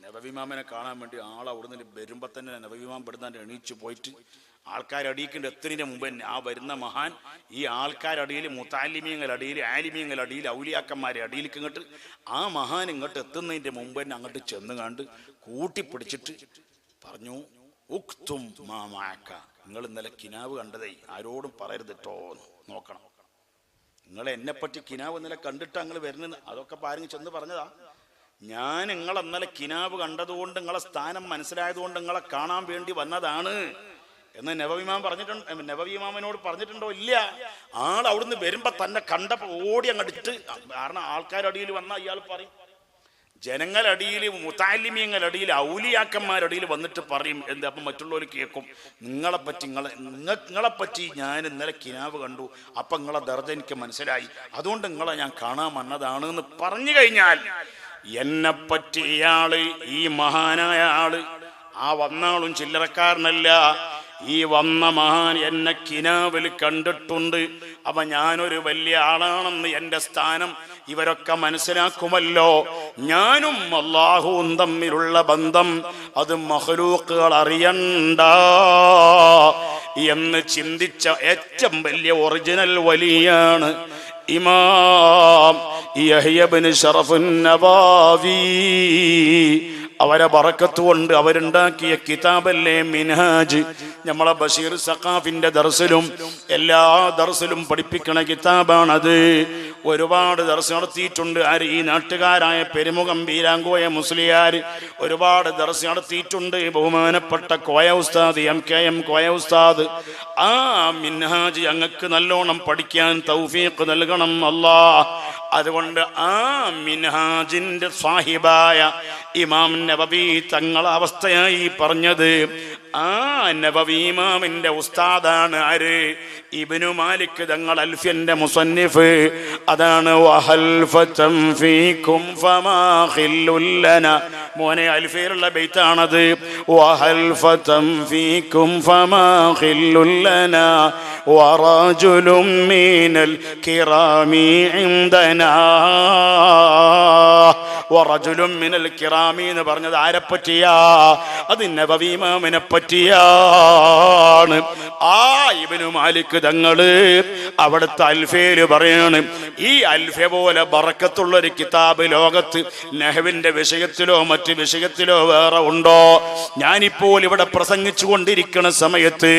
നബവിമാമനെ കാണാൻ വേണ്ടി അവിടുന്ന് വരുമ്പോൾ തന്നെ നബവിമാം പെടുന്നാണ്ട് എണീച്ചു പോയിട്ട് ആൾക്കാരടിയിക്കേണ്ട എത്തുന്നതിന് മുമ്പ് തന്നെ ആ വരുന്ന മഹാൻ ഈ ആൾക്കാരടിയിൽ മുത്താലിമീങ്ങളുടെ അടിയിൽ ആലിമീങ്ങളുടെ അടിയിൽ ഔലിയാക്കന്മാരെ അടിയിലേക്ക് ഇങ്ങോട്ട് ആ മഹാൻ ഇങ്ങോട്ട് എത്തുന്നതിൻ്റെ മുമ്പ് തന്നെ അങ്ങോട്ട് ചെന്ന് കണ്ട് കൂട്ടിപ്പിടിച്ചിട്ട് പറഞ്ഞു, ഉക്തും മാമാക്ക, നിങ്ങൾ ഇന്നലെ കിനാവ് കണ്ടതേ ആരോടും പറയരുത് കേട്ടോ, നോക്കണം. നിങ്ങൾ എന്നെപ്പറ്റി കിനാവ് ഇന്നലെ കണ്ടിട്ട് നിങ്ങൾ വരുന്നത് അതൊക്കെ ആരെങ്കിലും ചെന്ന് പറഞ്ഞതാ. ഞാൻ നിങ്ങളെ ഇന്നലെ കിനാവ് കണ്ടതുകൊണ്ട് നിങ്ങളെ സ്ഥാനം മനസ്സിലായതുകൊണ്ട് നിങ്ങളെ കാണാൻ വേണ്ടി വന്നതാണ് എന്ന് നബവിമാം പറഞ്ഞിട്ടുണ്ട്. നബവിമാമനോട് പറഞ്ഞിട്ടുണ്ടോ? ഇല്ല. ആൾ അവിടുന്ന് വരുമ്പോ തന്നെ കണ്ടപ്പോ ഓടി അങ്ങടിച്ചിട്ട്, കാരണം ആൾക്കാരടിയിൽ വന്ന ഇയാൾ പറയും, ജനങ്ങളടിയിൽ മുത്താലിമീങ്ങളടിയിൽ ഔലിയാക്കന്മാരടിയിൽ വന്നിട്ട് പറയും എന്ത്. അപ്പം മറ്റുള്ളവർ കേൾക്കും, നിങ്ങളെപ്പറ്റി ഞാൻ ഇന്നലെ കിനാവ് കണ്ടു, അപ്പം നിങ്ങളെ ദർജ എനിക്ക് മനസ്സിലായി, അതുകൊണ്ട് നിങ്ങളെ ഞാൻ കാണാൻ വന്നതാണ് എന്ന് പറഞ്ഞു കഴിഞ്ഞാൽ എന്നെപ്പറ്റി ഇയാള്, ഈ മഹാനായ ആള്, ആ വന്നാളും ചില്ലറക്കാരനല്ല, ഈ വന്ന മഹാൻ എന്നെ കിനാവിൽ കണ്ടിട്ടുണ്ട്, അപ്പൊ ഞാനൊരു വലിയ ആളാണെന്ന് എന്റെ സ്ഥാനം ഇവരൊക്കെ മനസ്സിലാക്കുമല്ലോ. ഞാനും അല്ലാഹുവും തമ്മിലുള്ള ബന്ധം അത് മഖ്ലൂഖുകൾ അറിയണ്ട എന്ന് ചിന്തിച്ച ഏറ്റവും വലിയ ഒറിജിനൽ വലിയാണ് ഇമാം യഹ്യ ഇബ്നു ശറഫുൻ നവാവി. അവരെ ബറക്കത്ത് കൊണ്ട് അവരുണ്ടാക്കിയ കിതാബല്ലേ മിൻഹാജ്. നമ്മളെ ബഷീർ സഖാഫിന്റെ ദർസിലും എല്ലാ ദർസിലും പഠിപ്പിക്കണ കിതാബാണത്. ഒരുപാട് ദർസ് നടത്തിയിട്ടുണ്ട്. ആര്? ഈ നാട്ടുകാരായ പെരുമുഖം ബീരാങ്കോയ മുസ്ലിയാർ ഒരുപാട് ദർസ് നടത്തിയിട്ടുണ്ട്. ബഹുമാനപ്പെട്ട കോയ ഉസ്താദ് MKM കോയ ഉസ്താദ്. ആ മിൻഹാജ് ഞങ്ങൾക്ക് നല്ലോണം പഠിക്കാൻ തൗഫീഖ് നൽകണം അല്ലാഹ്. അതുകൊണ്ട് ആ മിൻഹാജിന്റെ സാഹിബായ ഇമാം നബവി തങ്ങളെ അവസ്ഥയായി പറഞ്ഞത് ആ നബവി ഇമാമിന്റെ ഉസ്താദാണ് ആര്? ഇബ്നു മാലിക് തങ്ങൾ അൽഫിന്റെ മുസന്നിഫ്. അതാണ് വഹൽഫതം ഫീകും ഫമാ ഖില്ലുൽ ലനാ. മോനെ അൽഫിലുള്ള ബൈത്താണത്. വഹൽഫതം ഫീകും ഫമാ ഖില്ലുൽ ലനാ വറജുലും മിനൽ കിറാമി ഇൻദനാ. വറജുലും മിനൽ കിറാമി എന്ന് പറഞ്ഞത് ആരെ പറ്റിയാ? അത് നബവി ഇമാമിനെ പറ്റിയാണ്. ആ ഇബ്നു മാലിക് തങ്ങള് അവിടുത്തെ അൽഫേല് പറയാണ്, ഈ അൽഫ പോലെ ബറക്കത്തുള്ള ഒരു കിതാബ് ലോകത്ത് നഹ്വിന്റെ വിഷയത്തിലോ മറ്റു വിഷയത്തിലോ വേറെ ഉണ്ടോ? ഞാനിപ്പോൾ ഇവിടെ പ്രസംഗിച്ചു കൊണ്ടിരിക്കുന്ന സമയത്ത്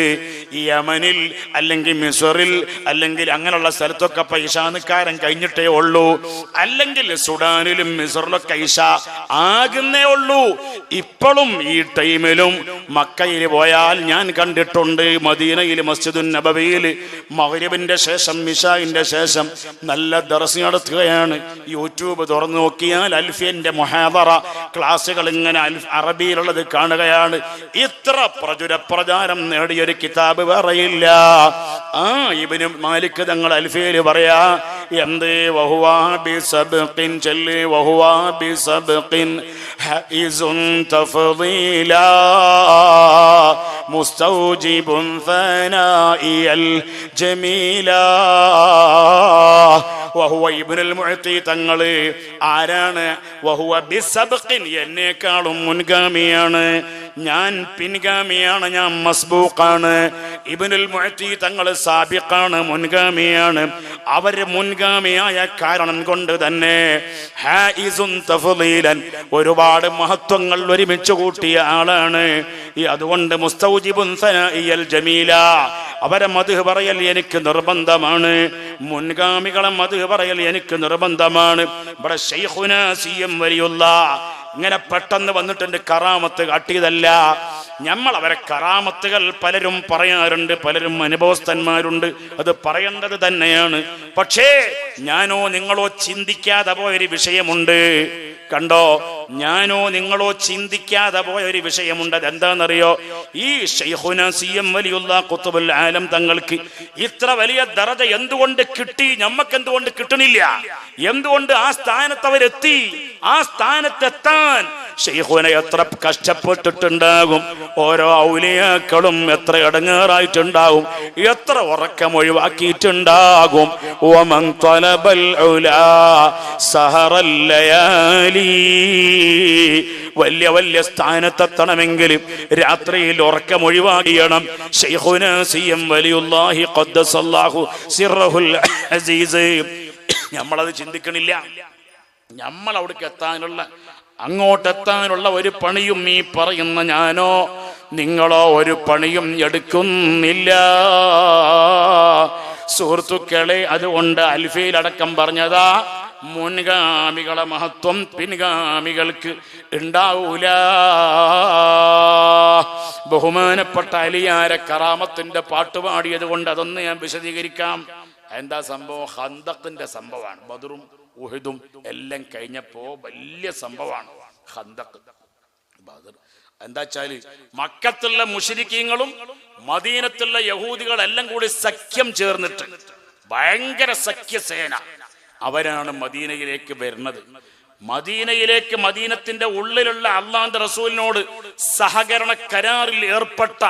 ഈ യമനിൽ അല്ലെങ്കിൽ മിസ്റിൽ അല്ലെങ്കിൽ അങ്ങനെയുള്ള സ്ഥലത്തൊക്കെ ഇശാനിക്കാരൻ കഴിഞ്ഞിട്ടേ ഉള്ളൂ. അല്ലെങ്കിൽ സുഡാനിലും മിസ്റിലൊക്കെ ഇശ ആകുന്നേ ഉള്ളൂ. ഇപ്പോഴും ഈ ടൈമിലും മക്കയിൽ പോയാൽ ഞാൻ കണ്ടിട്ടുണ്ട്, മദീനയിൽ മസ്ജിദുൻ നബവിയിൽ മഗ്രിബിന്റെ ശേഷം ഇശാഇന്റെ ശേഷം നല്ല ദർസ് നടത്തുകയാണ്. യൂട്യൂബ് തുറന്നു നോക്കിയാൽ അൽഫിന്റെ മുഹാദറ ക്ലാസുകൾ ഇങ്ങനെ അറബിയിലുള്ളത് കാണുകയാണ്. ഇത്ര പ്രചാരം നേടിയൊരു കിതാബ് വേറെയില്ല. ആ ഇബ്നു മാലിക് തങ്ങൾ അൽഫിയിൽ പറയാ എന്ത്? വഹുവാ ബിസബ്ഖിൻ ചല്ലി വഹുവാ ബിസബ്ഖിൻ ഹൈസുൻ തഫ്ദീലാ മുസ്തൗജിബുൻ ഫനാഇൽ ജമീലാ. വഹുവ ഇബ്നുൽ മുഅ്തി തങ്ങള് ആരാണ്? വഹുവ ബിസബ്ഖിൻ, എന്നേക്കാളും മുൻഗാമിയാണ്, ഞാൻ പിൻഗാമിയാണ്, ഞാൻ മസ്ബൂഖാണ്. ഇബ്നുൽ മുഅ്തി തങ്ങള് സാബിഖാണ്, മുൻഗാമിയാണ്. അവര് മുൻഗാമിയായ കാരണം കൊണ്ട് തന്നെ ഹായിസുൻ തഫ്ദീലൻ, ഒരുപാട് മഹത്വങ്ങൾ ഒരുമിച്ച് കൂട്ടിയ ആളാണ്. അതുകൊണ്ട് മുസ്തൗജിബുൻ സനാഇയൽ ജമീല, അവരെ മദ്ഹ് പറയൽ എനിക്ക് നിർബന്ധമാണ്. മുൻഗാമികളെ മദ്ഹ് പറയൽ എനിക്ക് നിർബന്ധമാണ്. ഇവിടെ ശൈഖുനാ CM വലിയുള്ള ഇങ്ങനെ പെട്ടെന്ന് വന്നിട്ടുണ്ട് കറാമത്ത് കാട്ടിയതല്ല. നമ്മൾ അവരെ കറാമത്തുകൾ പലരും പറയാറുണ്ട്, പലരും അനുഭവസ്ഥന്മാരുണ്ട്, അത് പറയേണ്ടത് തന്നെയാണ്. പക്ഷേ ഞാനോ നിങ്ങളോ ചിന്തിക്കാതെ പോയൊരു വിഷയമുണ്ട്. കണ്ടോ, ഞാനോ നിങ്ങളോ ചിന്തിക്കാതെ പോയ ഒരു വിഷയമുണ്ട്. അതെന്താണെന്നറിയോ? ഈ ശൈഖുന സി.എം. വലിയുല്ലാഹ് ഖുത്ബുൽ ആലം തങ്ങൾക്ക് ഇത്ര വലിയ ദറജ എന്തുകൊണ്ട് കിട്ടി? നമുക്ക് എന്തുകൊണ്ട് കിട്ടണില്ല? എന്തുകൊണ്ട് ആ സ്ഥാനത്ത് അവരെത്തി? ആ സ്ഥാനത്തെത്താൻ ശൈഖുന എത്ര കഷ്ടപ്പെട്ടിട്ടുണ്ടാകും, ഓരോ ഔലിയാക്കളും എത്ര ഇടങ്ങേറായിട്ടുണ്ടാകും, എത്ര ഉറക്കം ഒഴിവാക്കിയിട്ടുണ്ടാകും. വമൻ തലബൽ ഉലാ സഹറൽ ലയാലി, വലിയ വലിയ സ്ഥാനത്തെത്തണമെങ്കിൽ രാത്രിയിൽ ഉറക്കം ഒഴിവാക്കിയണം. ശൈഖുന സി.എം. വലിയുല്ലാഹി ഖദ്ദസല്ലാഹു സിർറഹുൽ അസീസ്. നമ്മളത് ചിന്തിക്കണില്ല. നമ്മൾ അവിടേക്ക് എത്താനുള്ള, അങ്ങോട്ടെത്താനുള്ള ഒരു പണിയും ഈ പറയുന്ന ഞാനോ നിങ്ങളോ ഒരു പണിയും എടുക്കുന്നില്ല സുഹൃത്തുക്കളെ. അതുകൊണ്ട് അൽഫിയിലടക്കം പറഞ്ഞതാ, മുൻഗാമികളെ മഹത്വം പിൻഗാമികൾക്ക് ഉണ്ടാവൂല. ബഹുമാനപ്പെട്ട അലിയാരെ കറാമത്തിന്റെ പാട്ടുപാടിയത് കൊണ്ട് അതൊന്ന് ഞാൻ വിശദീകരിക്കാം. എന്താ സംഭവം? ഖന്തഖിന്റെ സംഭവമാണ്. ബദറും ഉഹുദും എല്ലാം കഴിഞ്ഞപ്പോ വലിയ സംഭവമാണ് ഖന്തഖ്. ബദർ എന്താ വെച്ചാല് മക്കത്തുള്ള മുശ്രിക്കീങ്ങളും മദീനത്തുള്ള യഹൂദികളെല്ലാം കൂടി സഖ്യം ചേർന്നിട്ട് ഭയങ്കര സഖ്യസേന, അവരാണ് മദീനയിലേക്ക് വരുന്നത്. മദീനയിലേക്ക്, മദീനത്തിന്റെ ഉള്ളിലുള്ള അള്ളാന്റെ റസൂലിനോട് സഹകരണ കരാറിൽ ഏർപ്പെട്ട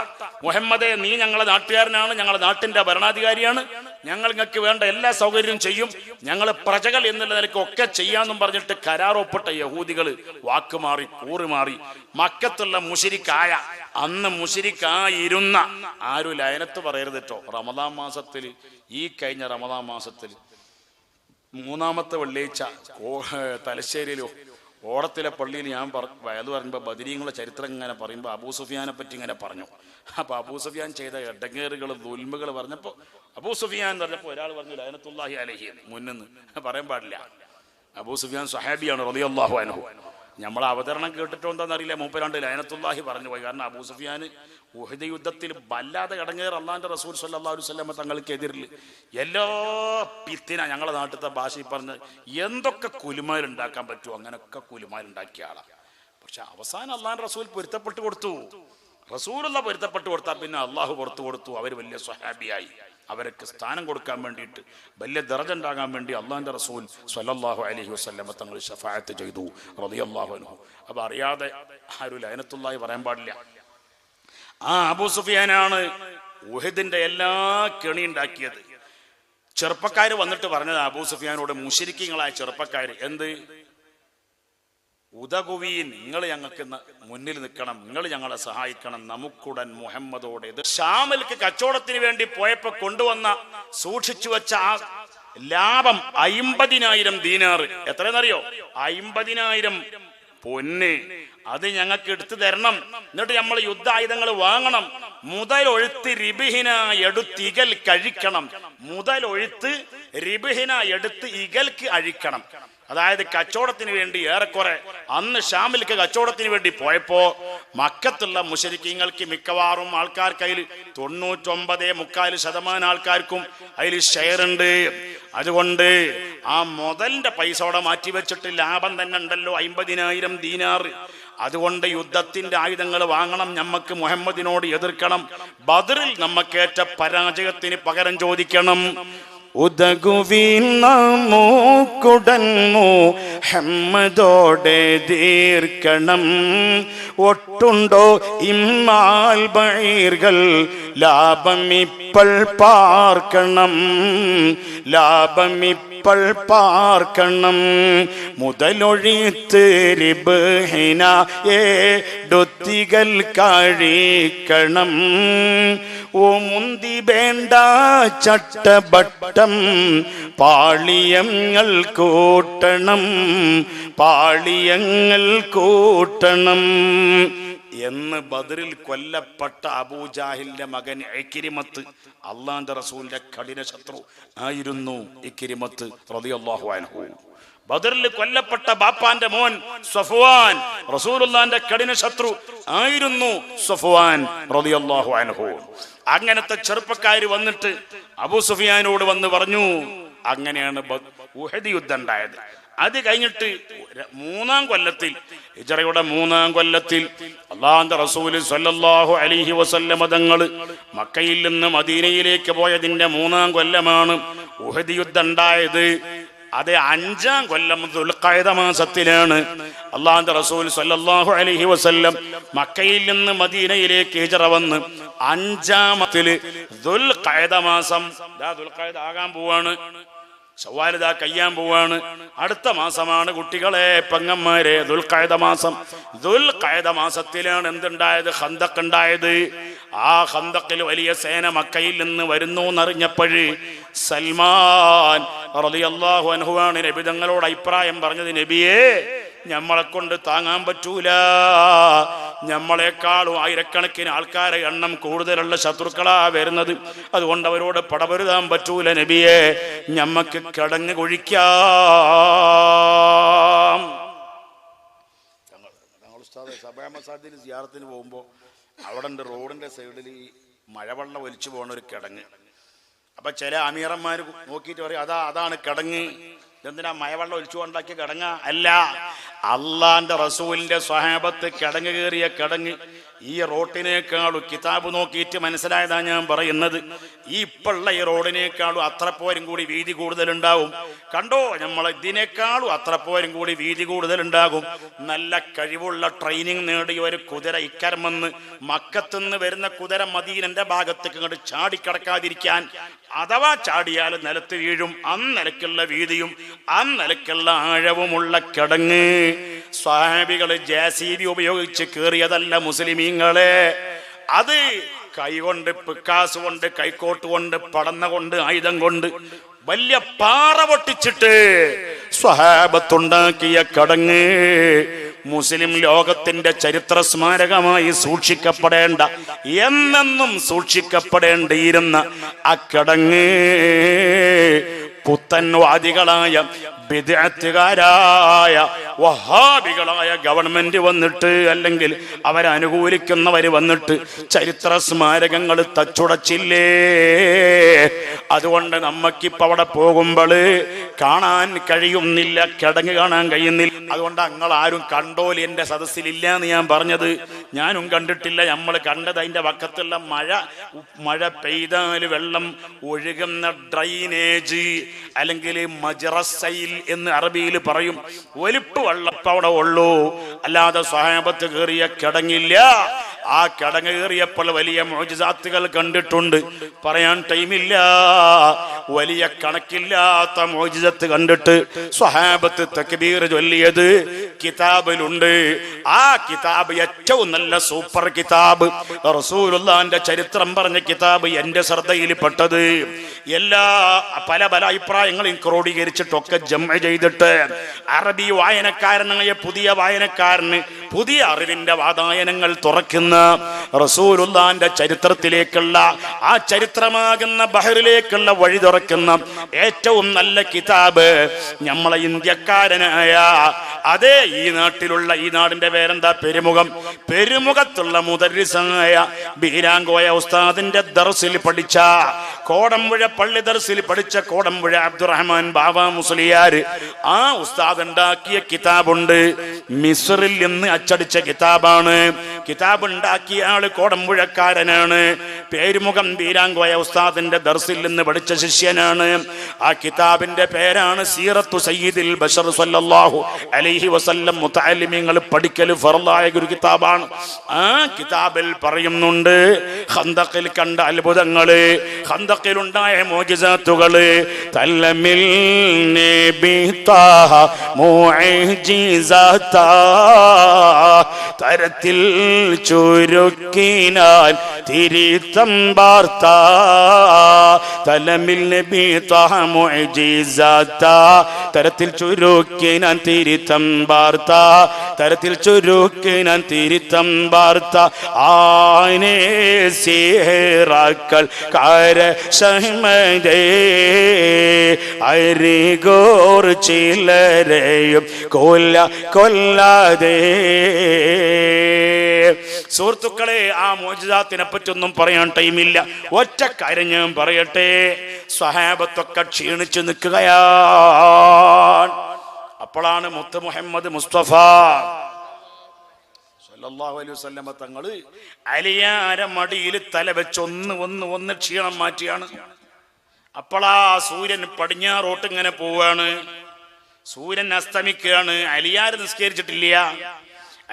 മുഹമ്മദേ, നീ ഞങ്ങളെ നാട്ടുകാരനാണ്, ഞങ്ങളുടെ നാട്ടിന്റെ ഭരണാധികാരിയാണ്, ഞങ്ങൾ നിങ്ങൾക്ക് വേണ്ട എല്ലാ സൗകര്യവും ചെയ്യും, ഞങ്ങൾ പ്രജകൾ എന്നുള്ള നിലയ്ക്ക് ഒക്കെ ചെയ്യാന്നും പറഞ്ഞിട്ട് കരാർ ഒപ്പിട്ട യഹൂദികൾ വാക്കുമാറി കൂറുമാറി മക്കത്തുള്ള മുശ്രിക്കായ, അന്ന് മുശ്രിക്കായിരുന്ന ആരും ലയനത്ത് പറയരുത് കേട്ടോ. റമദാൻ മാസത്തിൽ, ഈ കഴിഞ്ഞ റമദാൻ മാസത്തിൽ 3-ാമത്തെ വെള്ളിയാഴ്ച തലശ്ശേരിയിലോ ഓടത്തിലെ പള്ളിയിൽ ഞാൻ വയത് പറയുമ്പോൾ ബദരീങ്ങളുടെ ചരിത്രം ഇങ്ങനെ പറയുമ്പോൾ അബൂ സുഫിയാനെ പറ്റി ഇങ്ങനെ പറഞ്ഞു. അപ്പൊ അബൂ സുഫിയാൻ ചെയ്ത ഇടങ്ങേറുകൾ ദുൽമുകൾ പറഞ്ഞപ്പോൾ അബൂ സുഫിയാൻ പറഞ്ഞപ്പോൾ ഒരാൾ പറഞ്ഞു ലഅനത്തുല്ലാഹി അലൈഹി എന്ന്. മുന്നിന്ന് പറയാൻ പാടില്ല. അബൂ സുഫിയാൻ സ്വഹാബിയാണ് റളിയല്ലാഹു അൻഹു. നമ്മളെ അവതരണം കേട്ടിട്ടോ എന്താണെന്നറിയില്ല, മൂപ്പരാണ്ട് ലഅനത്തുല്ലാഹി പറഞ്ഞു പോയി. കാരണം അബൂ സുഫിയാൻ ഉഹദ് യുദ്ധത്തിൽ വല്ലാതെ ഇടങ്ങേറ് അള്ളാന്റെ റസൂൽ സല്ലല്ലാഹു അലൈഹി വസല്ലം തങ്ങൾക്ക് എതിരിൽ എല്ലാ പിത്തിന, ഞങ്ങളുടെ നാട്ടിലത്തെ ഭാഷയിൽ പറഞ്ഞ് എന്തൊക്കെ കുലുമാലുണ്ടാക്കാൻ പറ്റുമോ അങ്ങനെയൊക്കെ കുലുമാലുണ്ടാക്കിയ ആളാണ്. പക്ഷെ അവസാനം അള്ളാന്റെ റസൂൽ പൊരുത്തപ്പെട്ടു കൊടുത്തു. റസൂലുള്ള പൊരുത്തപ്പെട്ടു കൊടുത്താൽ പിന്നെ അള്ളാഹു പുറത്തു കൊടുത്തു. അവർ വലിയ സ്വഹാബിയായി. അവർക്ക് സ്ഥാനം കൊടുക്കാൻ വേണ്ടിയിട്ട്, വലിയ ദറജ ഉണ്ടാകാൻ വേണ്ടി അള്ളാന്റെ റസൂൽ സ്വല്ലല്ലാഹു അലൈഹി വസല്ലം തങ്ങൾ ശഫാഅത്ത് ചെയ്തു റളിയല്ലാഹു അൻഹു. അപ്പൊ അറിയാതെ ആരും ലഅനത്തുല്ലാഹി പറയാൻ പാടില്ല. ആ അബൂ സുഫിയാനാണ് ഉഹദിന്റെ എല്ലാ കെണി ഉണ്ടാക്കിയത്. ചെറുപ്പക്കാര് വന്നിട്ട് പറഞ്ഞത് അബൂ സുഫിയാനോട്, മുശ്രിക്കീങ്ങളായ ചെറുപ്പക്കാര്, എന്ത് ഉദകുവീൻ, നിങ്ങൾ ഞങ്ങൾക്ക് മുന്നിൽ നിൽക്കണം, നിങ്ങൾ ഞങ്ങളെ സഹായിക്കണം, നമുക്കുടൻ മുഹമ്മദോടെ. ഷാമിൽക്ക് കച്ചവടത്തിന് വേണ്ടി പോയപ്പോ കൊണ്ടുവന്ന സൂക്ഷിച്ചു വെച്ച ആ ലാഭം 50,000 ദീനാർ. എത്രയെന്നറിയോ? 50,000 പൊന്ന്. അത് ഞങ്ങൾക്ക് എടുത്തു തരണം. എന്നിട്ട് നമ്മൾ യുദ്ധായുധങ്ങൾ വാങ്ങണം. മുതലൊഴുത്ത് റിബിഹിന എടുത്ത് ഇകൽ കഴിക്കണം. മുതലൊഴുത്ത് റിബിഹിന എടുത്ത് ഇകൽക്ക് അഴിക്കണം. അതായത് കച്ചവടത്തിന് വേണ്ടി ഏറെക്കുറെ അന്ന് ഷാമിലേക്ക് കച്ചവടത്തിന് വേണ്ടി പോയപ്പോ മക്കത്തുള്ള മുശ്രിക്കീങ്ങൾക്ക് മിക്കവാറും ആൾക്കാർക്ക് അതിൽ 99.4% ആൾക്കാർക്കും അതിൽ ഷെയർ ഉണ്ട്. അതുകൊണ്ട് ആ മുതലിന്റെ പൈസ അവിടെ മാറ്റി വെച്ചിട്ട് ലാഭം തന്നെ ഉണ്ടല്ലോ 50,000 ദീനാർ. അതുകൊണ്ട് യുദ്ധത്തിന്റെ ആയുധങ്ങൾ വാങ്ങണം, നമ്മക്ക് മുഹമ്മദിനോട് എതിർക്കണം. ബദറിൽ നമ്മക്കേറ്റ പരാജയത്തിന് പകരം ചോദിക്കണം. ഉദകുവീൻ നമുക്കുടൻ മുഹമ്മദോടെ തീർക്കണം. ഒട്ടുണ്ടോ ഇമ്മാൽ ബഈർകൾ ലാഭമിപ്പോൾ പാർക്കണം, ലാഭമിപ്പോൾ പാർക്കണം. മുതലൊഴിത്ത് റിബ്ഹിന എടുത്തികൾ കഴിക്കണം. ഓ മുന്തി വേണ്ട ചട്ടബട്ടം പാളിയങ്ങൾ കൂട്ടണം, പാളിയങ്ങൾ കൂട്ടണം. എന്ന് ബദറിൽ കൊല്ലപ്പെട്ട അബൂജാഹിലിന്റെ മകൻ ഇക്രിമത്ത് അള്ളാന്റെ റസൂലിന്റെ കഠിന ശത്രു ആയിരുന്നു. ഇക്രിമത്ത് റളിയല്ലാഹു അൻഹു ബദറിൽ കൊല്ലപ്പെട്ട ബാപ്പാന്റെ മോൻ സഫ്വാൻ റസൂലുള്ളാഹിന്റെ കഠിന ശത്രു ആയിരുന്നു. സഫ്വാൻ റളിയല്ലാഹു അൻഹു അങ്ങനത്തെ ചെറുപ്പക്കാര് വന്നിട്ട് അബൂ സുഫിയാനോട് വന്ന് പറഞ്ഞു. അങ്ങനെയാണ് ഉഹദ് യുദ്ധം ഉണ്ടായത്. അത് കഴിഞ്ഞിട്ട് മൂന്നാം കൊല്ലത്തിൽ, ഹിജ്റയുടെ മൂന്നാം കൊല്ലത്തിൽ അല്ലാഹുവിന്റെ റസൂൽ സ്വല്ലല്ലാഹു അലൈഹി വസല്ലം തങ്ങൾ മക്കയിൽ നിന്ന് മദീനയിലേക്ക് പോയതിന്റെ മൂന്നാം കൊല്ലമാണ് ഉഹദ് യുദ്ധം ഉണ്ടായത്. അത് 5-ാം കൊല്ലം ദുൽഖഅദ മാസത്തിലാണ് അല്ലാഹുവിന്റെ റസൂൽ സ്വല്ലല്ലാഹു അലൈഹി വസല്ലം മക്കയിൽ നിന്ന് മദീനയിലേക്ക് ഹിജ്റ വന്ന് 5-ാമത്തില് ദുൽഖഅദ മാസം ദുൽഖഅദ ആകാൻ പോവാണ്. ശവ്വാൽ കഴിയാൻ പോവാണ്. അടുത്ത മാസമാണ് കുട്ടികളെ പെങ്ങന്മാരെ ദുൽഖഅദ മാസം. ദുൽഖഅദ മാസത്തിലാണ് എന്തുണ്ടായത്? ഖന്തഖ് ഉണ്ടായത്. ആ ഖന്തഖിൽ വലിയ സേന മക്കയിൽ നിന്ന് വരുന്നു എന്നറിഞ്ഞപ്പോഴ് സൽമാൻ റളിയല്ലാഹു അൻഹു ആണ് നബി തങ്ങളോട് അഭിപ്രായം പറഞ്ഞത്, നബിയേ ഞമ്മളെ കൊണ്ട് താങ്ങാൻ പറ്റൂല, ഞമ്മളെക്കാളും ആയിരക്കണക്കിന് ആൾക്കാരെ എണ്ണം കൂടുതലുള്ള ശത്രുക്കളാ വരുന്നത്, അതുകൊണ്ട് അവരോട് പടപൊരുതാൻ പറ്റൂല നബിയെ, ഞമ്മക്ക് കിടങ്ങ് കൊഴിക്കാം. ഞങ്ങൾ സബാമസാദിന് സിയാറത്തിന് പോകുമ്പോൾ അവിടെ ഉണ്ട് റോഡിന്റെ സൈഡിൽ ഈ മഴവെള്ളം ഒലിച്ചു പോകുന്ന ഒരു കിടങ്ങ്. അപ്പൊ ചില അമീറന്മാർ നോക്കിയിട്ട് പറയും, അതാണ് കിടങ്ങ്. എന്തിനാ മഴവെള്ളം ഒലിച്ചു കൊണ്ടാക്കിയ കിടങ്ങ? അല്ല, അള്ളാന്റെ റസൂലിന്റെ സ്വഹാബത്ത് കിടങ്ങ് കയറിയ കിടങ്ങ്. ഈ റോട്ടിനേക്കാളും കിതാബ് നോക്കിയിട്ട് മനസ്സിലായതാ ഞാൻ പറയുന്നത്. ഈ ഇപ്പുള്ള ഈ റോഡിനേക്കാളും അത്ര പോരും കൂടി വീതി കൂടുതലുണ്ടാവും. കണ്ടോ, നമ്മൾ ഇതിനേക്കാളും അത്ര പോരും കൂടി വീതി കൂടുതലുണ്ടാകും. നല്ല കഴിവുള്ള ട്രെയിനിങ് നേടിയ ഒരു കുതിര ഇക്കരം വന്ന് മക്കത്തുനിന്ന് വരുന്ന കുതിര മദീനന്റെ ഭാഗത്തേക്ക് ഇങ്ങോട്ട് ചാടിക്കടക്കാതിരിക്കാൻ, അഥവാ ചാടിയാൽ നിലത്ത് വീഴും. അന്നിലക്കുള്ള വീതിയും അന്നിലക്കുള്ള ആഴവുമുള്ള കിടങ്ങ്. സ്വഹാബികള് JCB ഉപയോഗിച്ച് കയറിയതല്ല മുസ്ലിമീങ്ങളെ. അത് കൈകൊണ്ട്, പിക്കാസ് കൊണ്ട്, കൈക്കോട്ട് കൊണ്ട്, പടന്ന കൊണ്ട്, ആയുധം കൊണ്ട് വലിയ പാറ പൊട്ടിച്ചിട്ട് സ്വഹാബത്തുണ്ടാക്കിയ കിടങ്ങ്. മുസ്ലിം ലോകത്തിന്റെ ചരിത്ര സ്മാരകമായി സൂക്ഷിക്കപ്പെടേണ്ട, എന്നെന്നും സൂക്ഷിക്കപ്പെടേണ്ടിയിരുന്ന ആ കിടങ്ങ് പുത്തൻവാദികളായ ബിദ്അത്തുകാരായ വഹാബികളായ ഗവൺമെന്റ് വന്നിട്ട്, അല്ലെങ്കിൽ അവരനുകൂലിക്കുന്നവര് വന്നിട്ട് ചരിത്ര സ്മാരകങ്ങൾ തച്ചുടച്ചില്ലേ. അതുകൊണ്ട് നമുക്കിപ്പോ അവിടെ പോകുമ്പോൾ കാണാൻ കഴിയുന്നില്ല, കിടങ്ങ് കാണാൻ കഴിയുന്നില്ല. അതുകൊണ്ട് നിങ്ങൾ ആരും കണ്ടോലി എന്റെ സദസ്സിലില്ല എന്ന് ഞാൻ പറഞ്ഞത്. ഞാനും കണ്ടിട്ടില്ല. നമ്മൾ കണ്ടത് അതിന്റെ വക്കത്തുള്ള മഴ പെയ്താൽ വെള്ളം ഒഴുകുന്ന ഡ്രൈനേജ്, അല്ലെങ്കിൽ മജ്റസയിൽ എന്ന് അറബിയിൽ പറയും. ഒലിപ്പ് വെള്ളപ്പ അവിടെ ഉള്ളൂ, അല്ലാതെ സ്വഹാബത്ത് കയറിയ കിടങ്ങില്ല. ആ കിടങ്ങ് കയറിയപ്പോൾ വലിയ മുഅ്ജിസാത്തുകൾ കണ്ടിട്ടുണ്ട്, പറയാൻ ടൈമില്ല. വലിയ കണക്കില്ലാത്ത മുഅ്ജിസത്ത് കണ്ടിട്ട് സ്വഹാബത്ത് തക്ബീർ ചൊല്ലിയത് കിതാബിലുണ്ട്. ആ കിതാബ് ഏറ്റവും നല്ല സൂപ്പർ കിതാബ്, റസൂലുള്ളാഹിന്റെ ചരിത്രം പറഞ്ഞ കിതാബ് എന്റെ ശ്രദ്ധയിൽപ്പെട്ടത്. എല്ലാ പല അഭിപ്രായങ്ങളും ക്രോഡീകരിച്ചിട്ടൊക്കെ ജംഅ ചെയ്തിട്ട് അറബി വായനക്കാരനായ പുതിയ വായനക്കാരന് പുതിയ അറിവിന്റെ വാതായനങ്ങൾ തുറക്കുന്ന റസൂലുള്ളാഹിന്റെ ചരിത്രത്തിലേക്കുള്ള, ആ ചരിത്രമാകുന്ന ബഹറിലേക്കുള്ള വഴി തുറക്കുന്ന ഏറ്റവും നല്ല കിതാബ് നമ്മളെ ഇന്ത്യക്കാരനായ, അതേ ഈ നാട്ടിലുള്ള, ഈ നാടിന്റെ പേരെന്താ, പെരുമുഖത്തുള്ള മുദർരിസായ ബീരാങ്കോയ ഉസ്താദിന്റെ ദർസിൽ പഠിച്ച, കോടമ്പുഴ പള്ളി ദർസിൽ പഠിച്ച കോടമ്പുഴ അബ്ദുറഹ്മാൻ ബാവ മുസ്ലിയാർ, ആ ഉസ്താദ് ഉണ്ടാക്കിയ കിതാബുണ്ട്. മിസ്റിൽ നിന്ന് അച്ചടിച്ച കിതാബാണ്. കിതാബ് ഉണ്ടാക്കിയ ആള് കോടമ്പുഴക്കാരനാണ്. പേരുമുഖം ബീരാങ്കോയ ഉസ്താദിന്റെ ദർസിൽ നിന്ന് പഠിച്ച ശിഷ്യനാണ്. ആ കിതാബിന്റെ പേരാണ് സീറത്തു സയ്യിദുൽ ബശർ സല്ലല്ലാഹു അലൈഹി വസല്ലം. മുതഅല്ലിമീങ്ങൾ പഠിക്കൽ ഫർളായ ഒരു കിതാബാണ്. ആ കിതാബിൽ പറയുന്നുണ്ട് ഖന്തഖിൽ കണ്ട അത്ഭുതങ്ങള്, ഖന്തഖിലുണ്ടായ മുഅ്ജിസാത്തുകള്. തല്ലമിൽ നബി താഹ മുഅ്ജിസാതാ തരത്തിൽ ചുരുക്കിനാൽ തിരുത്തം വാർത്ത തലമിൽ നബി ത്വഹ മുഅ്ജിസാത്ത തരത്തിൽ ചുരുക്കിനാൻ തിരുത്തം വാർത്ത തരത്തിൽ ചുരുക്കിനാൻ തിരുത്തം വാർത്ത ആനെ സിഹറാക്കൾ കാരശഹ്മദേ അരികോർ ചിലരെയും കൊല്ലാതെ. സുഹൃത്തുക്കളെ, ആ മോചിതാത്തിനെ പറ്റൊന്നും പറയാൻ ടൈമില്ല. ഒറ്റ കാര്യം ഞാൻ പറയട്ടെ, സ്വഹാബത്തൊക്കെ ക്ഷീണിച്ചു നിൽക്കുകയാണ്. അപ്പോഴാണ് മുത്ത് മുഹമ്മദ് മുസ്തഫ സല്ലല്ലാഹു അലൈഹി വസല്ലമ തങ്ങള് അലിയാര മടിയിൽ തല വെച്ച് ഒന്ന് ക്ഷീണം മാറ്റിയാണ്. അപ്പോഴാ സൂര്യൻ പടിഞ്ഞാറോട്ട് ഇങ്ങനെ പോവാണ്. സൂര്യൻ അസ്തമിക്കുകയാണ്. അലിയാർ നിസ്കരിച്ചിട്ടില്ല.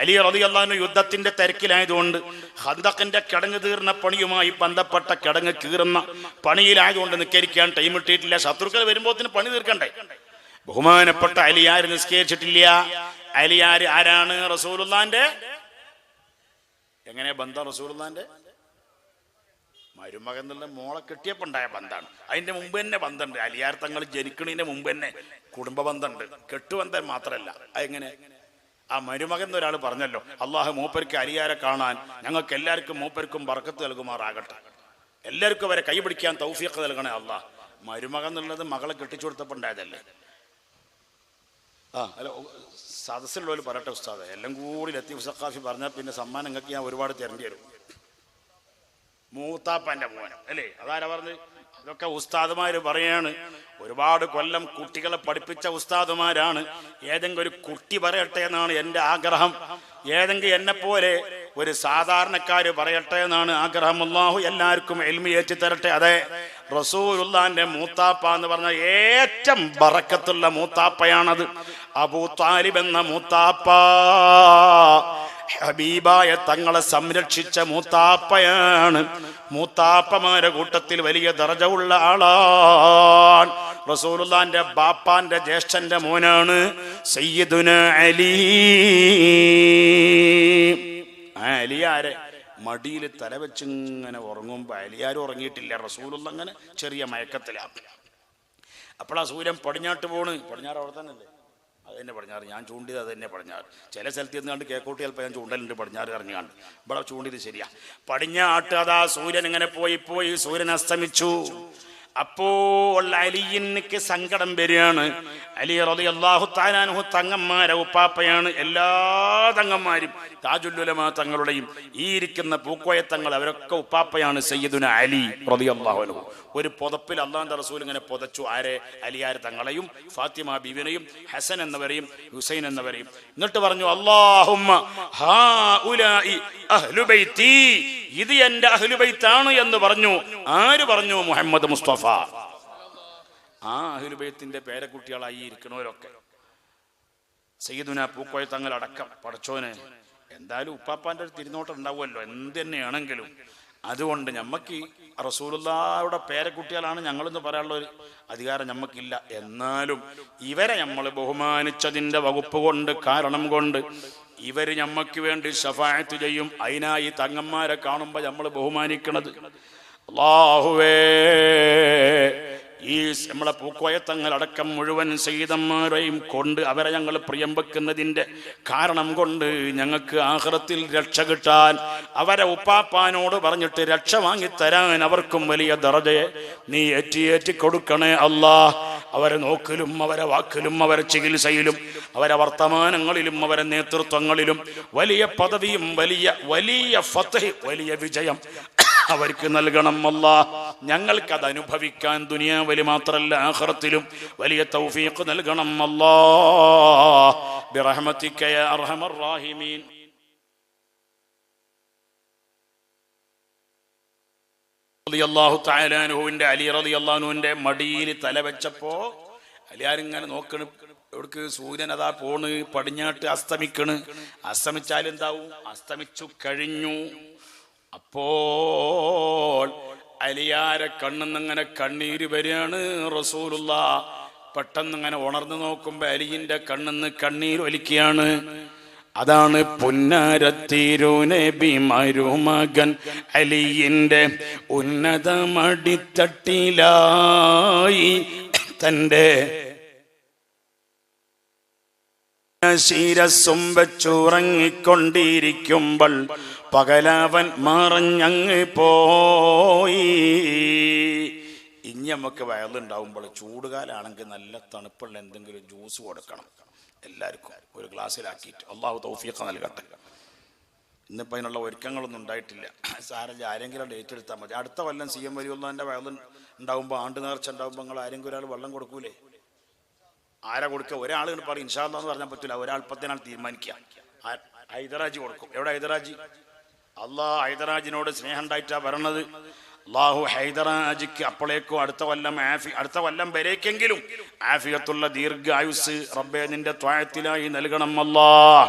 അലി റളിയല്ലാഹു അൻഹു യുദ്ധത്തിന്റെ തിരക്കിലായതുകൊണ്ട് ഖന്തഖിന്റെ കിടങ്ങ് തീർന്ന പണിയുമായി ബന്ധപ്പെട്ട കിടങ്ങ് കീറുന്ന പണിയിലായതുകൊണ്ട് നിസ്കരിക്കാൻ ടൈം കിട്ടിയിട്ടില്ല. ശത്രുക്കൾ വരുമ്പോഴത്തിന് പണി തീർക്കണ്ടേ. ബഹുമാനപ്പെട്ട അലിയാർ നിസ്കരിച്ചിട്ടില്ല. അലിയാർ ആരാണ്? റസൂലുള്ളാന്റെ എങ്ങനെ ബന്ധം? റസൂലുള്ളാന്റെ മരുമകൻ എന്നുള്ള മോളെ കെട്ടിയപ്പോണ്ടായ ബന്ധമാണ്. അതിന്റെ മുമ്പ് തന്നെ ബന്ധമുണ്ട്. അലിയാർ തങ്ങൾ ജനിക്കണതിന്റെ മുമ്പ് തന്നെ കുടുംബ ബന്ധമുണ്ട്. കെട്ടുബന്ധം മാത്രമല്ല. അതെങ്ങനെ? ആ മരുമകൻ എന്നൊരാൾ പറഞ്ഞല്ലോ, അള്ളാഹു മൂപ്പർക്ക് അലിയാരെ കാണാൻ ഞങ്ങൾക്ക് എല്ലാവർക്കും മൂപ്പർക്കും ബർക്കത്ത് നൽകുമാറാകട്ടെ. എല്ലാവർക്കും അവരെ കൈപിടിക്കാൻ തൗഫീഖ് നൽകണേ അള്ളാഹ്. മരുമകൻ എന്നുള്ളത് മകളെ കെട്ടിച്ചു കൊടുത്തപ്പോണ്ടായതല്ലേ. അല്ല, സദസ്സിലുള്ളവർ പറയട്ടെ ഉസ്താദ്, എല്ലാം കൂടി ലത്തീഫ് സഖാഫി പറഞ്ഞാൽ പിന്നെ സമ്മാനം നിങ്ങൾക്ക് ഞാൻ ഒരുപാട് തരേണ്ടി വരും. മൂത്താപ്പന്റെ മോനം അല്ലേ? അതാരാ പറഞ്ഞത്? ഇതൊക്കെ ഉസ്താദുമാര് പറയാണ്. ഒരുപാട് കൊല്ലം കുട്ടികളെ പഠിപ്പിച്ച ഉസ്താദുമാരാണ്. ഏതെങ്കിലും ഒരു കുട്ടി പറയട്ടെ എന്നാണ് എൻ്റെ ആഗ്രഹം. ഏതെങ്കിലും എന്നെ പോലെ ഒരു സാധാരണക്കാര് പറയട്ടെ എന്നാണ് ആഗ്രഹം. അല്ലാഹു എല്ലാവർക്കും ഇൽമി ഏറ്റി തരട്ടെ. അതെ, റസൂലുള്ളാന്റെ മൂത്താപ്പ എന്ന് പറഞ്ഞ ഏറ്റവും ബറക്കത്തുള്ള മൂത്താപ്പയാണത്. അബൂ താലിബ് എന്ന മൂത്താപ്പ ഹബീബായ തങ്ങളെ സംരക്ഷിച്ച മൂത്താപ്പയാണ്. മൂത്താപ്പമാരുടെ കൂട്ടത്തിൽ വലിയ ദർജ ഉള്ള ആളാണ്. റസൂലുള്ളാന്റെ ബാപ്പാന്റെ ജ്യേഷ്ഠന്റെ മോനാണ് സയ്യിദുന അലി. അലിയാരെ മടിയിൽ തലവെച്ചിങ്ങനെ ഉറങ്ങുമ്പോ അലിയാരും ഉറങ്ങിയിട്ടില്ല. റസൂലുള്ള അങ്ങനെ ചെറിയ മയക്കത്തിലാണ്. അപ്പോഴാ സൂര്യൻ പടിഞ്ഞാട്ട് പോണ്. പടിഞ്ഞാറ് അവിടെ തന്നെ അല്ലേ? അത് തന്നെ പടിഞ്ഞാറ്. ഞാൻ ചൂണ്ടിയത് അത് തന്നെ പടിഞ്ഞാറ്. ചില സ്ഥലത്ത് നിന്നാണ്ട് കേക്കോട്ട് ചിലപ്പോൾ ഞാൻ ചൂണ്ടലുണ്ട് പടിഞ്ഞാറ് ഇറങ്ങിയാണ്ട്. ഇവിടെ ചൂണ്ടിയത് ശരിയാ. പടിഞ്ഞാട്ട് അതാ സൂര്യൻ ഇങ്ങനെ പോയി സൂര്യൻ അസ്തമിച്ചു. അപ്പോൾ അലിയിക്ക് സങ്കടം വരികയാണ്. അലി റളിയല്ലാഹു തആല അൻഹു തങ്ങന്മാരെ ഉപ്പാപ്പയാണ്. എല്ലാ തങ്ങന്മാരും താജുൽ ഉലമ തങ്ങളുടെയും ഈ ഇരിക്കുന്ന പൂക്കോയ തങ്ങൾ അവരൊക്കെ ഉപ്പാപ്പയാണ് സയ്യിദുന അലി റളിയല്ലാഹു അൻഹു. ഒരു പുതപ്പിൽ അള്ളാഹുവിന്റെ റസൂൽ ഇങ്ങനെ പുതച്ചു. ആരെ? അലിയാർ തങ്ങളെയും ഫാത്തിമ ബീവിനെയും ഹസൻ എന്നവരെയും ഹുസൈൻ എന്നവരെയും. എന്നിട്ട് പറഞ്ഞു, അല്ലാഹുമ്മ ഹൗലാഇ അഹ്ലു ബൈത്തി, ഇത് എന്റെ അഹ്ലു ബൈത്താണ് എന്ന് പറഞ്ഞു. ആര് പറഞ്ഞു? മുഹമ്മദ് മുസ്തഫ. ആ അഹ്ലു ബൈത്തിന്റെ പേരക്കുട്ടികളായി ഇരിക്കണവരൊക്കെ സയ്യിദുന പൂക്കോയ തങ്ങൾ അടക്കം. പടച്ചോന് എന്തായാലും ഉപ്പാപ്പാന്റെ ഒരു തിരുനോട്ടം ഉണ്ടാവുമല്ലോ എന്ത് തന്നെയാണെങ്കിലും. അതുകൊണ്ട് ഞമ്മക്ക് റസൂലുള്ളാഹിയുടെ പേരക്കുട്ടികളാണ് ഞങ്ങളെന്ന് പറയാനുള്ള ഒരു അധികാരം ഞമ്മക്കില്ല. എന്നാലും ഇവരെ നമ്മൾ ബഹുമാനിച്ചതിന്റെ വകുപ്പ് കൊണ്ട്, കാരണം കൊണ്ട് ഇവര് ഞമ്മക്ക് വേണ്ടി ശഫാഅത്ത് ചെയ്യും. അതിനായി തങ്ങന്മാരെ കാണുമ്പോ നമ്മൾ ബഹുമാനിക്കണത്. അല്ലാഹുവേ, ഈ നമ്മളെ പൂക്കോയത്തങ്ങൾ അടക്കം മുഴുവൻ സയ്യിദന്മാരെയും കൊണ്ട് അവരെ ഞങ്ങൾ പ്രിയം വെക്കുന്നതിൻ്റെ കാരണം കൊണ്ട് ഞങ്ങൾക്ക് ആഖിറത്തിൽ രക്ഷ കിട്ടാൻ, അവരെ ഉപ്പാപ്പാനോട് പറഞ്ഞിട്ട് രക്ഷ വാങ്ങിത്തരാൻ അവർക്കും വലിയ ദർജയെ നീ ഏറ്റി കൊടുക്കണേ അല്ലാഹ്. അവരെ നോക്കലും അവരെ വാക്കിലും അവരെ ചികിത്സയിലും അവരെ വർത്തമാനങ്ങളിലും അവരെ നേതൃത്വങ്ങളിലും വലിയ പദവിയും വലിയ ഫത്ഹ്, വലിയ വിജയം അവർക്ക് നൽകണം അല്ലാഹ്. ഞങ്ങൾക്കത് അനുഭവിക്കാൻ ദുനിയാവിൽ മാത്രമല്ല ആഖിറത്തിലും വലിയ തൗഫീഖ് നൽകണം അല്ലാഹ്. ബിറഹ്മതിക യാ അർഹമർ റഹീമീൻ. റളിയല്ലാഹു തആല അൻഹുവിന്റെ അലി റളിയല്ലാഹു അൻഹുവിന്റെ മടിയിൽ തല വെച്ചപ്പോ അലിയാരിങ്ങനെ നോക്കണ്. എവിടേക്ക്? സൂര്യൻ അതാ പോണ്, പടിഞ്ഞാട്ട് അസ്തമിക്കണ്. അസ്തമിച്ചാൽ എന്താവും? അസ്തമിച്ചു കഴിഞ്ഞു. അപ്പോൾ അലിയാരെ കണ്ണിന്നിങ്ങനെ കണ്ണീര് വരികയാണ്. റസൂലുള്ളാഹ് പെട്ടെന്ന് ഇങ്ങനെ ഉണർന്നു നോക്കുമ്പോ അലിയിന്റെ കണ്ണിന്ന് കണ്ണീർ ഒലിക്കുകയാണ്. അതാണ് പുന്നരത്തിരുനബി മരുമകൻ അലിയിൻ്റെ ഉന്നതമടിത്തട്ടിലായി തൻ്റെ ശിരസ്സും വെച്ചുറങ്ങിക്കൊണ്ടിരിക്കുമ്പോൾ പകലവൻ മറഞ്ഞങ്ങ് പോയി. ഇനി നമുക്ക് വയറുണ്ടാവുമ്പോൾ ചൂടുകാലാണെങ്കിൽ നല്ല തണുപ്പുള്ള എന്തെങ്കിലും ജ്യൂസ് കൊടുക്കണം എല്ലാവർക്കും ഒരു ഗ്ലാസ്സിലാക്കിയിട്ട്. അള്ളാഹു തൗഫീഖ് നൽകട്ടെ. ഇന്നിപ്പോൾ അതിനുള്ള ഒരുക്കങ്ങളൊന്നും ഉണ്ടായിട്ടില്ല. സാരല്ല, ആരെങ്കിലും ഡേറ്റ് എടുത്താൽ മതി. അടുത്ത കൊല്ലം CM വലിയുള്ളതിൻ്റെ വയറ് ഉണ്ടാവുമ്പോൾ, ആണ്ട് നേർച്ച ഉണ്ടാവുമ്പോൾ നിങ്ങൾ ആരെങ്കിലും ഒരാൾ വെള്ളം കൊടുക്കൂലേ? ആരാ കൊടുക്കുക? ഒരാൾ പറയും ഇൻഷാ അല്ലാഹ് എന്ന് പറഞ്ഞാൽ പറ്റില്ല. ഒരാൾ 10 നാൾ തീരുമാനിക്കുക. ഹൈദരാജി കൊടുക്കും. എവിടെ ഹൈദരാജി? അള്ളാഹ് ഹൈദരാജിനോട് സ്നേഹം ഉണ്ടായിട്ടാ പറയണത്. അള്ളാഹു ഹൈദരാജിക്ക് അപ്പോഴേക്കും അടുത്ത കൊല്ലം വരേക്കെങ്കിലും ആഫിയത്തുള്ള ദീർഘായുസ് റബ്ബേ നിന്റെ ത്വാഅത്തിലായി നൽകണം അല്ലാഹ്.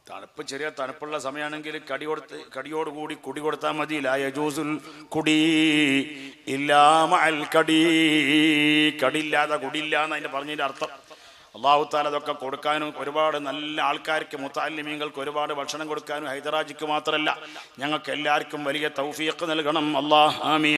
തണുപ്പ് ചെറിയ തണുപ്പുള്ള സമയമാണെങ്കിൽ കടിയോടുകൂടി കുടി കൊടുത്താൽ മതി. ലാ യജൂസുൽ കുടി ഇല്ലാ മഅൽ കടി. കടിയില്ലാതെ കുടിയില്ല എന്ന് അതിന് പറഞ്ഞതിൻ്റെ അർത്ഥം. അള്ളാഹു താല അതൊക്കെ കൊടുക്കാനും ഒരുപാട് നല്ല ആൾക്കാർക്ക് മുതഅല്ലിമീങ്ങൾക്ക് ഒരുപാട് ഭക്ഷണം കൊടുക്കാനും ഹൈദരാജിക്ക് മാത്രമല്ല ഞങ്ങൾക്ക് എല്ലാവർക്കും വലിയ തൗഫീഖ് നൽകണം അല്ലാഹ്. ആമീൻ.